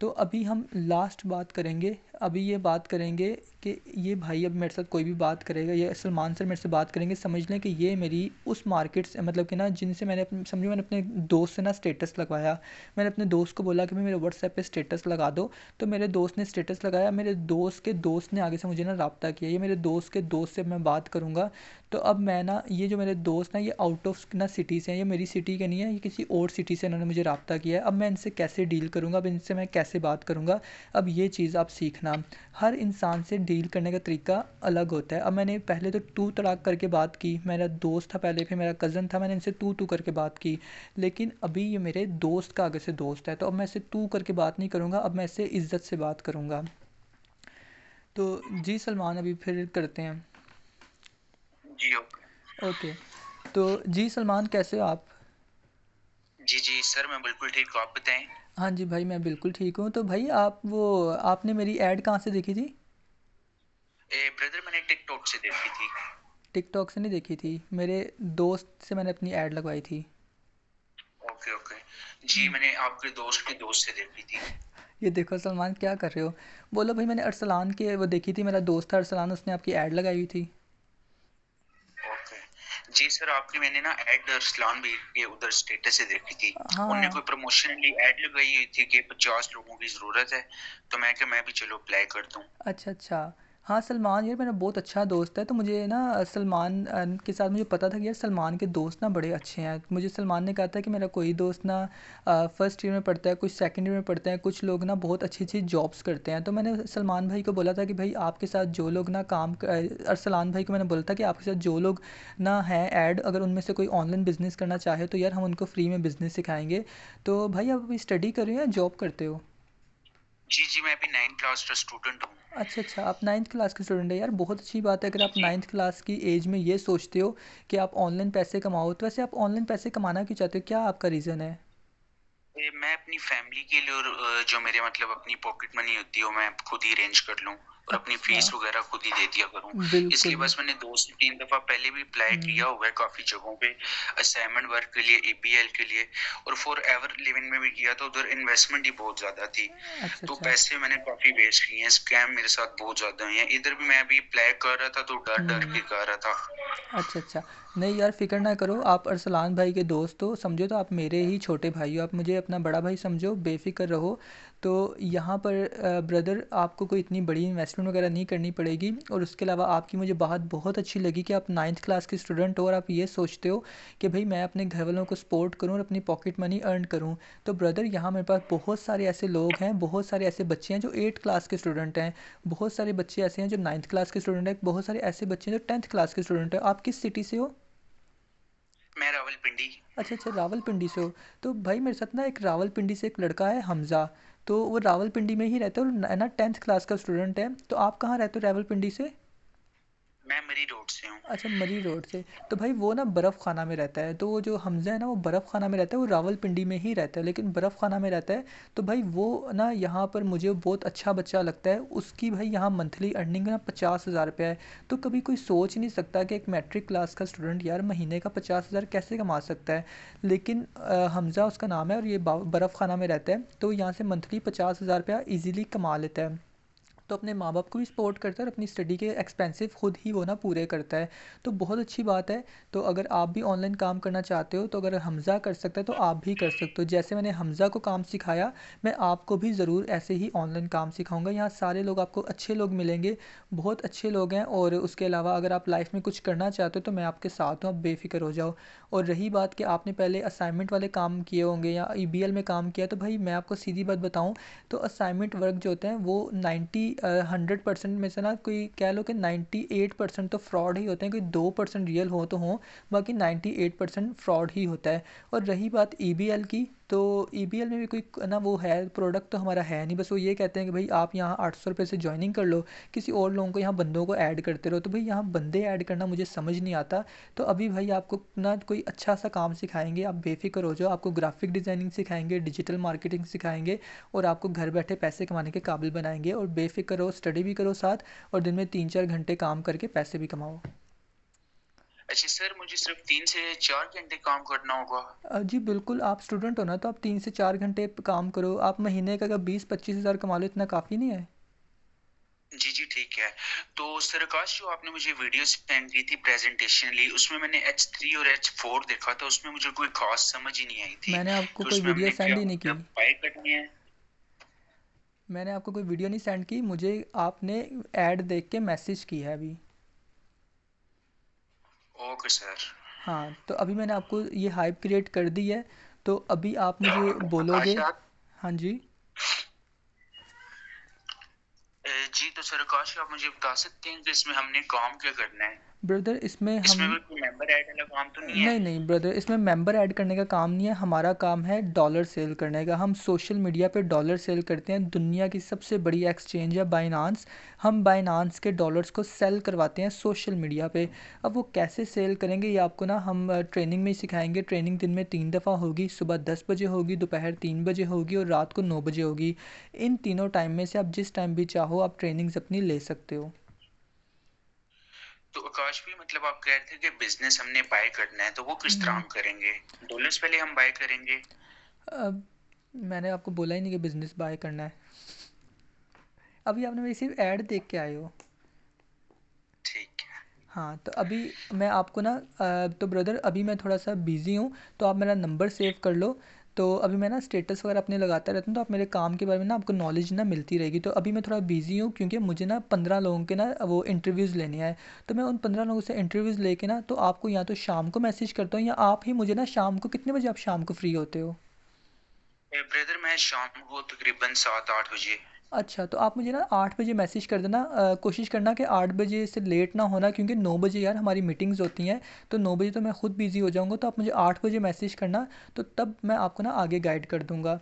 तो अभी हम लास्ट बात करेंगे। अभी ये बात करेंगे कि ये भाई अब मेरे साथ कोई भी बात करेगा, ये सलमान सर मेरे से बात करेंगे, समझ लें कि ये मेरी उस मार्केट से मतलब कि ना जिनसे मैंने समझो मैंने अपने दोस्त से ना स्टेटस लगवाया। मैंने अपने दोस्त को बोला कि भाई मेरे व्हाट्सएप पे स्टेटस लगा दो। तो मेरे दोस्त ने स्टेटस लगाया, मेरे दोस्त के दोस्त ने आगे से मुझे ना रब्ता किया। ये मेरे दोस्त के दोस्त से मैं बात करूँगा। तो अब मैं ना ये जो मेरे दोस्त ना ये आउट ऑफ ना सिटी से हैं, ये मेरी सिटी के नहीं है, ये किसी और सिटी से इन्होंने मुझे रब्ता किया है। अब मैं इनसे कैसे डील करूँगा, अब इनसे मैं कैसे बात करूँगा? अब ये चीज़ आप सीखना। हर इंसान से डील करने का तरीका अलग होता है। अब मैंने पहले तो तू तड़ाक करके बात की, मेरा दोस्त था पहले, फिर मेरा कज़न था, मैंने इनसे तू करके बात की। लेकिन अभी ये मेरे दोस्त का आगे से दोस्त है, तो अब मैं इससे तू करके बात नहीं करूँगा, अब मैं इससे इज़्ज़त से बात करूँगा। तो जी सलमान, अभी फिर करते हैं। जी ओके। ओके। तो जी सलमान, कैसे हो आप? जी जी सर, मैं बिल्कुल ठीक हूँ, आप बताएं। हाँ जी भाई, मैं बिल्कुल ठीक हूँ। तो भाई आप वो आपने मेरी ऐड कहाँ से देखी थी? ए ब्रदर, मैंने टिकटॉक से देखी थी। टिकटॉक से नहीं देखी थी, मेरे दोस्त से मैंने अपनी ऐड लगवाई थी। Okay okay. जी मैंने आपके दोस्त के दोस्त से देखी थी। ये देखो सलमान, क्या कर रहे हो? बोलो भाई, मैंने अरसलान के वो देखी थी, मेरा दोस्त था अरसलान, उसने आपकी ऐड लगाई हुई थी। ओके। जी सर, आपकी मैंने ना ऐड अरसलान भी के उधर स्टेटस से देखी थी। उनने हाँ। कोई प्रमोशनली ऐड लगाई हुई थी कि 50 लोगों की ज़रूरत है, तो मैं क्या मैं भी चलो अप्लाई कर दूँ। अच्छा अच्छा। हाँ सलमान यार मेरा बहुत अच्छा दोस्त है। तो मुझे ना सलमान के साथ मुझे पता था कि यार सलमान के दोस्त ना बड़े अच्छे हैं। मुझे सलमान ने कहा था कि मेरा कोई दोस्त ना फर्स्ट ईयर में पढ़ता है, कुछ सेकंड ईयर में पढ़ते हैं, कुछ लोग ना बहुत अच्छी अच्छी जॉब्स करते हैं। तो मैंने सलमान भाई को बोला था कि भाई आपके साथ जो लोग ना अरसलान भाई को मैंने बोला था कि आपके साथ जो लोग ना हैं ऐड, अगर उनमें से कोई ऑनलाइन बिज़नेस करना चाहे तो यार हम उनको फ्री में बिज़नेस सिखाएंगे। तो भाई आप अभी स्टडी कर रहे हो या जॉब करते हो? जी जी, मैं अभी 9th क्लास का स्टूडेंट हूँ। अच्छा अच्छा, आप 9th क्लास के स्टूडेंट हैं यार, बहुत अच्छी बात है। अगर जी आप जी। 9th क्लास की एज में ये सोचते हो कि आप ऑनलाइन पैसे कमाओ, तो वैसे आप ऑनलाइन पैसे कमाना क्यों चाहते हो, क्या आपका रीज़न है? मैं अपनी फैमिली के लिए और जो मेरे मतलब अपनी पॉकेट मनी होती है वो मैं खुद ही अरेंज कर लूँ, और अपनी अच्छा। फीस वगैरह खुद ही दे दिया करूँ। इसलिए बिल्कुल। बस मैंने 2 से 3 दफ़ा पहले भी अप्लाई हम्म। किया हुआ है काफ़ी जगहों पे, असाइनमेंट वर्क के लिए, एबीएल के लिए, और फॉर एवर लिविंग में भी किया, तो उधर इन्वेस्टमेंट ही बहुत ज़्यादा थी। अच्छा तो अच्छा। पैसे मैंने काफ़ी वेस्ट किए हैं, स्कैम मेरे साथ बहुत ज़्यादा हुए हैं। इधर भी मैं अभी अप्लाई कर रहा था तो डर डर हम्म। के कर रहा था। अच्छा अच्छा। नहीं यार, फ़िक्र ना करो, आप अरसलान भाई के दोस्त हो, समझो तो आप मेरे ही छोटे भाई हो, आप मुझे अपना बड़ा भाई समझो, बेफ़िक्र रहो। तो यहाँ पर ब्रदर आपको कोई इतनी बड़ी इन्वेस्टमेंट वगैरह नहीं करनी पड़ेगी। और उसके अलावा आपकी मुझे बात बहुत अच्छी लगी कि आप 9th क्लास के स्टूडेंट हो और आप ये सोचते हो कि भाई मैं अपने घर वालों को सपोर्ट करूँ और अपनी पॉकेट मनी अर्न करूँ। तो ब्रदर यहाँ मेरे पास बहुत सारे ऐसे लोग हैं, बहुत सारे ऐसे बच्चे हैं जो 8 क्लास के स्टूडेंट हैं, बहुत सारे बच्चे ऐसे हैं जो 9th क्लास के स्टूडेंट हैं, बहुत सारे ऐसे बच्चे हैं जो 10th क्लास के स्टूडेंट हैं। आप किस सिटी से हो? मैं रावलपिंडी। अच्छा अच्छा, रावलपिंडी से हो। तो भाई मेरे साथ ना एक रावलपिंडी से एक लड़का है हमज़ा। तो वो रावलपिंडी में ही रहता है और ना 10th क्लास का स्टूडेंट है। तो आप कहाँ रहते हो रावलपिंडी से? मैं मरी रोड से हूँ। अच्छा, मरी रोड से। तो भाई वो ना बर्फ़ खाना में रहता है। तो वो जो हमज़ा है ना वो बर्फ़ खाना में रहता है, वो रावलपिंडी में ही रहता है लेकिन बर्फ़ खाना में रहता है। तो भाई वो ना यहाँ पर मुझे बहुत अच्छा बच्चा लगता है। उसकी भाई यहाँ मंथली अर्निंग ना 50,000 रुपया है। तो कभी कोई सोच नहीं सकता कि एक मैट्रिक क्लास का स्टूडेंट यार महीने का 50,000 कैसे कमा सकता है। लेकिन हमज़ा उसका नाम है और ये बर्फ़ खाना में रहता है। तो यहाँ से मंथली 50,000 रुपया ईज़िली कमा लेता है। तो अपने माँ बाप को भी सपोर्ट करता है और अपनी स्टडी के एक्सपेंसिव खुद ही वो ना पूरे करता है। तो बहुत अच्छी बात है। तो अगर आप भी ऑनलाइन काम करना चाहते हो तो अगर हमज़ा कर सकता है तो आप भी कर सकते हो। जैसे मैंने हमज़ा को काम सिखाया, मैं आपको भी ज़रूर ऐसे ही ऑनलाइन काम सिखाऊंगा। यहाँ सारे लोग आपको अच्छे लोग मिलेंगे, बहुत अच्छे लोग हैं। और उसके अलावा अगर आप लाइफ में कुछ करना चाहते हो तो मैं आपके साथ हूँ, आप बेफिक्र हो जाओ। और रही बात कि आपने पहले असाइनमेंट वाले काम किए होंगे या ईबीएल में काम किया, तो भाई मैं आपको सीधी बात बताऊँ तो असाइनमेंट वर्क जो होते हैं वो 100% में से ना कोई कह लो कि 98% तो फ्रॉड ही होते हैं, कोई 2% रियल हो तो हो, बाकी 98% फ्रॉड ही होता है। और रही बात ईबीएल की, तो ईबीएल में भी कोई ना वो है प्रोडक्ट तो हमारा है नहीं, बस वो ये कहते हैं कि भाई आप यहाँ 800 रुपये से ज्वाइनिंग कर लो, किसी और लोगों को यहाँ बंदों को ऐड करते रहो। तो भाई यहाँ बंदे ऐड करना मुझे समझ नहीं आता। तो अभी भाई आपको ना कोई अच्छा सा काम सिखाएंगे, आप बेफिक्र हो जाओ। आपको ग्राफिक डिज़ाइनिंग सिखाएंगे, डिजिटल मार्केटिंग सिखाएंगे और आपको घर बैठे पैसे कमाने के काबिल बनाएंगे। और बेफिक्र रहो, स्टडी भी करो साथ और दिन में 3-4 घंटे काम करके पैसे भी कमाओ। अच्छा सर, मुझे सिर्फ 3 से 4 घंटे काम करना होगा? जी बिल्कुल, आप स्टूडेंट हो ना तो आप 3 से 4 घंटे काम करो। आप महीने का अगर 20-25 हज़ार कमा लो, इतना काफ़ी नहीं है? जी जी ठीक है। तो सर आकाश, जो आपने मुझे वीडियो सेंड की थी प्रेजेंटेशन ली, उसमें मैंने H3 और H4 देखा था, उसमें मुझे कोई खास समझ ही नहीं आई थी मैंने आपको कि कोई उसमें वीडियो हमने सेंड क्या ही नहीं की। मतलब बाय करनी है। मैंने आपको कोई वीडियो नहीं सेंड की, मुझे आपने ऐड देख के मैसेज की है अभी। Okay sir. हाँ, तो अभी मैंने आपको ये हाइप क्रिएट कर दी है। तो अभी आप मुझे बोलोगे। अच्छा। हाँ जी। जी तो सर आकाश, आप मुझे बता सकते हैं कि इसमें हमने काम क्या करना है? ब्रदर इसमें इसमें हम, भी कोई मेंबर ऐड वाला काम तो नहीं है? नहीं नहीं ब्रदर, इसमें मेंबर ऐड करने का काम नहीं है। हमारा काम है डॉलर सेल करने का। हम सोशल मीडिया पे डॉलर सेल करते हैं। दुनिया की सबसे बड़ी एक्सचेंज है बाइनांस। हम बाइनांस के डॉलर्स को सेल करवाते हैं सोशल मीडिया पे। अब वो कैसे सेल करेंगे ये आपको ना हम ट्रेनिंग में ही सिखाएंगे। ट्रेनिंग दिन में 3 दफ़ा होगी, सुबह 10 बजे होगी, दोपहर 3 बजे होगी और रात को 9 बजे होगी। इन तीनों टाइम में से आप जिस टाइम भी चाहो आप ट्रेनिंग्स अपनी ले सकते हो। तो आकाश भी, मतलब आप कह रहे थे कि बिजनेस हमने बाय करना है, तो वो किस तरह हम्म, हम करेंगे? डॉलर्स पहले हम बाय करेंगे? अब मैंने आपको बोला ही नहीं कि बिज़नेस बाय करना है। अभी आपने मेरी सिर्फ ऐड देख के आए हो। ठीक है। हाँ, तो अभी मैं आपको ना तो ब्रदर अभी मैं थोड़ा सा बिज़ी हूँ, तो आप मेरा नंबर सेव कर लो। तो अभी मैं ना स्टेटस वगैरह अपने लगाता रहता हूँ, तो आप मेरे काम के बारे में ना आपको नॉलेज ना मिलती रहेगी। तो अभी मैं थोड़ा बिज़ी हूँ क्योंकि मुझे ना 15 लोगों के ना वो इंटरव्यूज़ लेने हैं। तो मैं उन 15 लोगों से इंटरव्यूज़ लेके ना तो आपको या तो शाम को मैसेज करता हूँ या आप ही मुझे ना शाम को, कितने बजे आप शाम को फ्री होते हो? ब्रदर, मैं शाम को तकरीबन 7-8 बजे। अच्छा, तो आप मुझे ना 8 बजे मैसेज कर देना। कोशिश करना कि 8 बजे से लेट ना होना क्योंकि 9 बजे यार हमारी मीटिंग्स होती हैं। तो 9 बजे तो मैं खुद बिज़ी हो जाऊँगा, तो आप मुझे 8 बजे मैसेज करना। तो तब मैं आपको ना आगे गाइड कर दूँगा।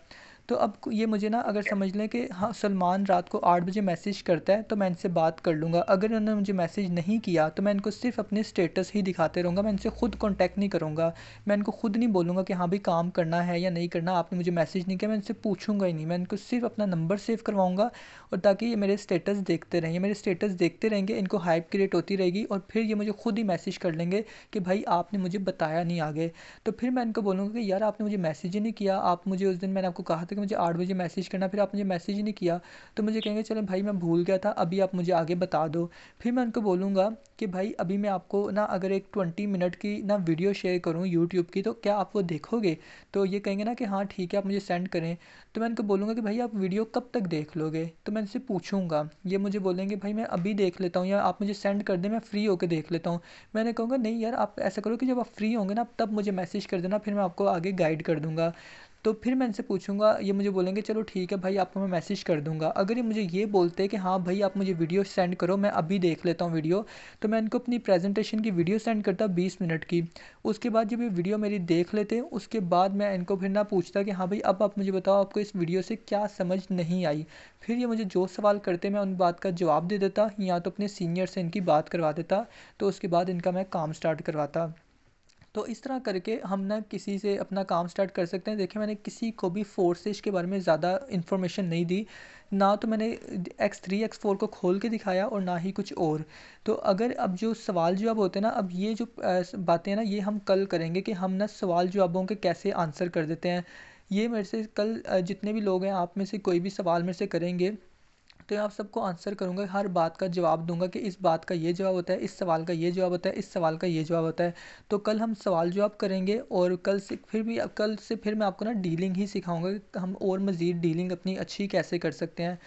तो अब ये मुझे ना अगर ठीक है। समझ लें कि हाँ सलमान रात को 8 बजे मैसेज करता है तो मैं इनसे बात कर लूँगा। अगर इन्होंने मुझे मैसेज नहीं किया तो मैं इनको सिर्फ अपने स्टेटस ही दिखाते रहूँगा, मैं इनसे खुद कांटेक्ट नहीं करूँगा। मैं इनको खुद नहीं बोलूँगा कि हाँ भाई काम करना है या नहीं करना, आपने मुझे मैसेज नहीं किया, मैं इनसे पूछूंगा ही नहीं। मैं इनको सिर्फ अपना नंबर सेव करवाऊँगा और ताकि ये मेरे स्टेटस देखते रहें, ये मेरे स्टेटस देखते रहेंगे, इनको हाइप क्रिएट होती रहेगी और फिर ये मुझे खुद ही मैसेज कर लेंगे कि भाई आपने मुझे बताया नहीं आगे। तो फिर मैं इनको बोलूँगा कि यार आपने मुझे मैसेज ही नहीं किया, आप मुझे उस दिन मैंने आपको कहा था कि कि मुझे 8 बजे मैसेज करना, फिर आप मुझे मैसेज ही नहीं किया, तो मुझे कहेंगे चलें भाई मैं भूल गया था, अभी आप मुझे आगे बता दो। फिर मैं उनको बोलूँगा कि भाई अभी मैं आपको ना अगर एक 20 मिनट की ना वीडियो शेयर करूँ यूट्यूब की, तो क्या आप वो देखोगे? तो ये कहेंगे ना कि हाँ ठीक है, आप मुझे सेंड करें। तो मैं उनको बोलूँगा कि भाई आप वीडियो कब तक देख लोगे? तो मैं उनसे पूछूँगा, ये मुझे बोलेंगे भाई मैं अभी देख लेता हूँ, या आप मुझे सेंड कर दें, मैं फ्री होके देख लेता हूँ। मैंने कहूँगा नहीं यार, आप ऐसा करो कि जब आप फ्री होंगे ना तब मुझे मैसेज कर देना, फिर मैं आपको आगे गाइड कर दूँगा। तो फिर मैं इनसे पूछूँगा, ये मुझे बोलेंगे चलो ठीक है भाई, आपको मैं मैसेज कर दूँगा। अगर ये मुझे ये बोलते हैं कि हाँ भाई आप मुझे वीडियो सेंड करो, मैं अभी देख लेता हूँ वीडियो, तो मैं इनको अपनी प्रेजेंटेशन की वीडियो सेंड करता 20 मिनट की। उसके बाद जब ये वीडियो मेरी देख लेते हैं, उसके बाद मैं इनको फिर ना पूछता कि हाँ भाई अब आप मुझे बताओ आपको इस वीडियो से क्या समझ नहीं आई। फिर ये मुझे जो सवाल करते मैं उन बात का जवाब दे देता, या तो अपने सीनियर से इनकी बात करवा देता, तो उसके बाद इनका मैं काम स्टार्ट करवाता। तो इस तरह करके हम ना किसी से अपना काम स्टार्ट कर सकते हैं। देखिए मैंने किसी को भी फोर्सेज के बारे में ज़्यादा इन्फॉर्मेशन नहीं दी, ना तो मैंने X3 X4 को खोल के दिखाया और ना ही कुछ और। तो अगर अब जो सवाल जवाब होते हैं ना, अब ये जो बातें हैं ना, ये हम कल करेंगे कि हम ना सवाल जवाबों के कैसे आंसर कर देते हैं। ये मेरे से कल जितने भी लोग हैं आप में से कोई भी सवाल मेरे से करेंगे, तो आप सबको आंसर करूँगा, हर बात का जवाब दूंगा कि इस बात का ये जवाब होता है, इस सवाल का ये जवाब होता है, इस सवाल का ये जवाब होता है। तो कल हम सवाल जवाब करेंगे, और कल से फिर मैं आपको ना डीलिंग ही सिखाऊंगा कि हम और मज़ीद डीलिंग अपनी अच्छी कैसे कर सकते हैं।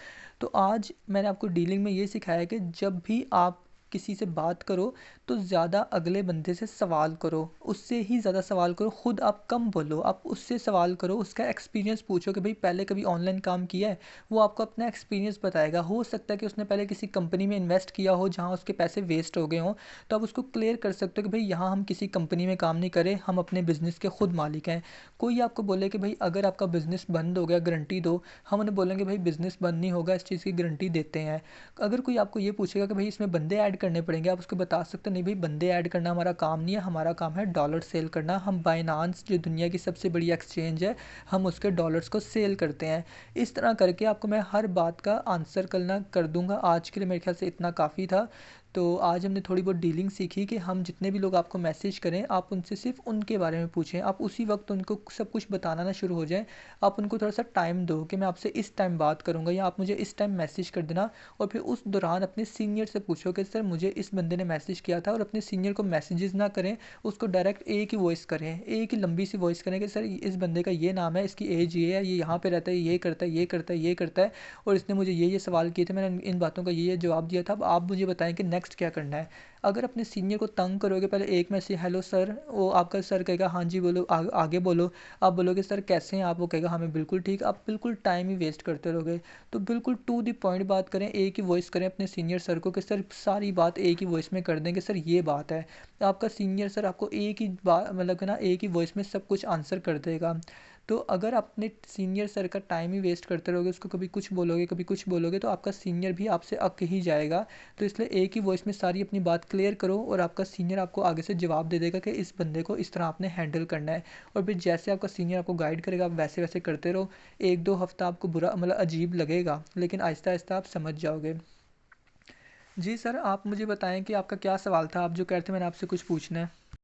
तो आज मैंने आपको डीलिंग में ये सिखाया कि जब भी आप किसी से बात करो तो ज़्यादा अगले बंदे से सवाल करो, उससे ही ज़्यादा सवाल करो, खुद आप कम बोलो, आप उससे सवाल करो, उसका एक्सपीरियंस पूछो कि भाई पहले कभी ऑनलाइन काम किया है। वो आपको अपना एक्सपीरियंस बताएगा, हो सकता है कि उसने पहले किसी कंपनी में इन्वेस्ट किया हो जहाँ उसके पैसे वेस्ट हो गए हों, तो आप उसको क्लियर कर सकते हो कि भाई यहाँ हम किसी कंपनी में काम नहीं करें, हम अपने बिजनेस के खुद मालिक हैं। कोई आपको बोले कि भाई अगर आपका बिजनेस बंद हो गया गारंटी दो, हम उन्हें बोलेंगे भाई बिजनेस बंद नहीं होगा, इस चीज़ की गारंटी देते हैं। अगर कोई आपको ये पूछेगा कि भाई इसमें बंदे ऐड करने पड़ेंगे, आप उसको बता सकते हो नहीं भाई बंदे ऐड करना हमारा काम नहीं है, हमारा काम है डॉलर सेल करना, हम बाइनांस जो दुनिया की सबसे बड़ी एक्सचेंज है, हम उसके डॉलर्स को सेल करते हैं। इस तरह करके आपको मैं हर बात का आंसर करना कर दूंगा। आज के लिए मेरे ख्याल से इतना काफ़ी था। तो आज हमने थोड़ी बहुत डीलिंग सीखी कि हम जितने भी लोग आपको मैसेज करें, आप उनसे सिर्फ उनके बारे में पूछें, आप उसी वक्त उनको सब कुछ बताना ना शुरू हो जाए। आप उनको थोड़ा सा टाइम दो कि मैं आपसे इस टाइम बात करूंगा, या आप मुझे इस टाइम मैसेज कर देना। और फिर उस दौरान अपने सीनियर से पूछो कि सर मुझे इस बंदे ने मैसेज किया था, और अपने सीनियर को मैसेजेस ना करें, उसको डायरेक्ट एक ही वॉइस करें, एक ही लंबी सी वॉइस करें कि सर इस बंदे का ये नाम है, इसकी एज ये है, ये यहाँ पे रहता है, ये करता है, ये करता है, ये करता है, और इसने मुझे ये सवाल किए थे, मैंने इन बातों का ये जवाब दिया था, अब आप मुझे बताएं कि नेक्स्ट क्या करना है। अगर अपने सीनियर को तंग करोगे, पहले एक मैसेज हेलो सर, वो आपका सर कहेगा हाँ जी बोलो, आगे बोलो। आप बोलोगे सर कैसे हैं आप, वो कहेगा हाँ मैं बिल्कुल ठीक, आप बिल्कुल टाइम ही वेस्ट करते रहोगे। तो बिल्कुल टू द पॉइंट बात करें, एक ही वॉइस करें अपने सीनियर सर को कि सर सारी बात एक ही वॉइस में कर देंगे, सर ये बात है। आपका सीनियर सर आपको एक ही बात मतलब कि ना एक ही वॉइस में सब कुछ आंसर कर देगा। तो अगर आप अपने सीनियर सर का टाइम ही वेस्ट करते रहोगे, उसको कभी कुछ बोलोगे कभी कुछ बोलोगे, तो आपका सीनियर भी आपसे अक ही जाएगा। तो इसलिए एक ही वॉइस में सारी अपनी बात क्लियर करो, और आपका सीनियर आपको आगे से जवाब दे देगा कि इस बंदे को इस तरह आपने हैंडल करना है। और फिर जैसे आपका सीनियर आपको गाइड करेगा, आप वैसे वैसे करते रहो। एक दो हफ्ता आपको बुरा मतलब अजीब लगेगा, लेकिन आहिस्ता आहिस्ता आप समझ जाओगे। जी सर, आप मुझे बताएं कि आपका क्या सवाल था, आप जो कह रहे थे मैंने आपसे कुछ पूछना है।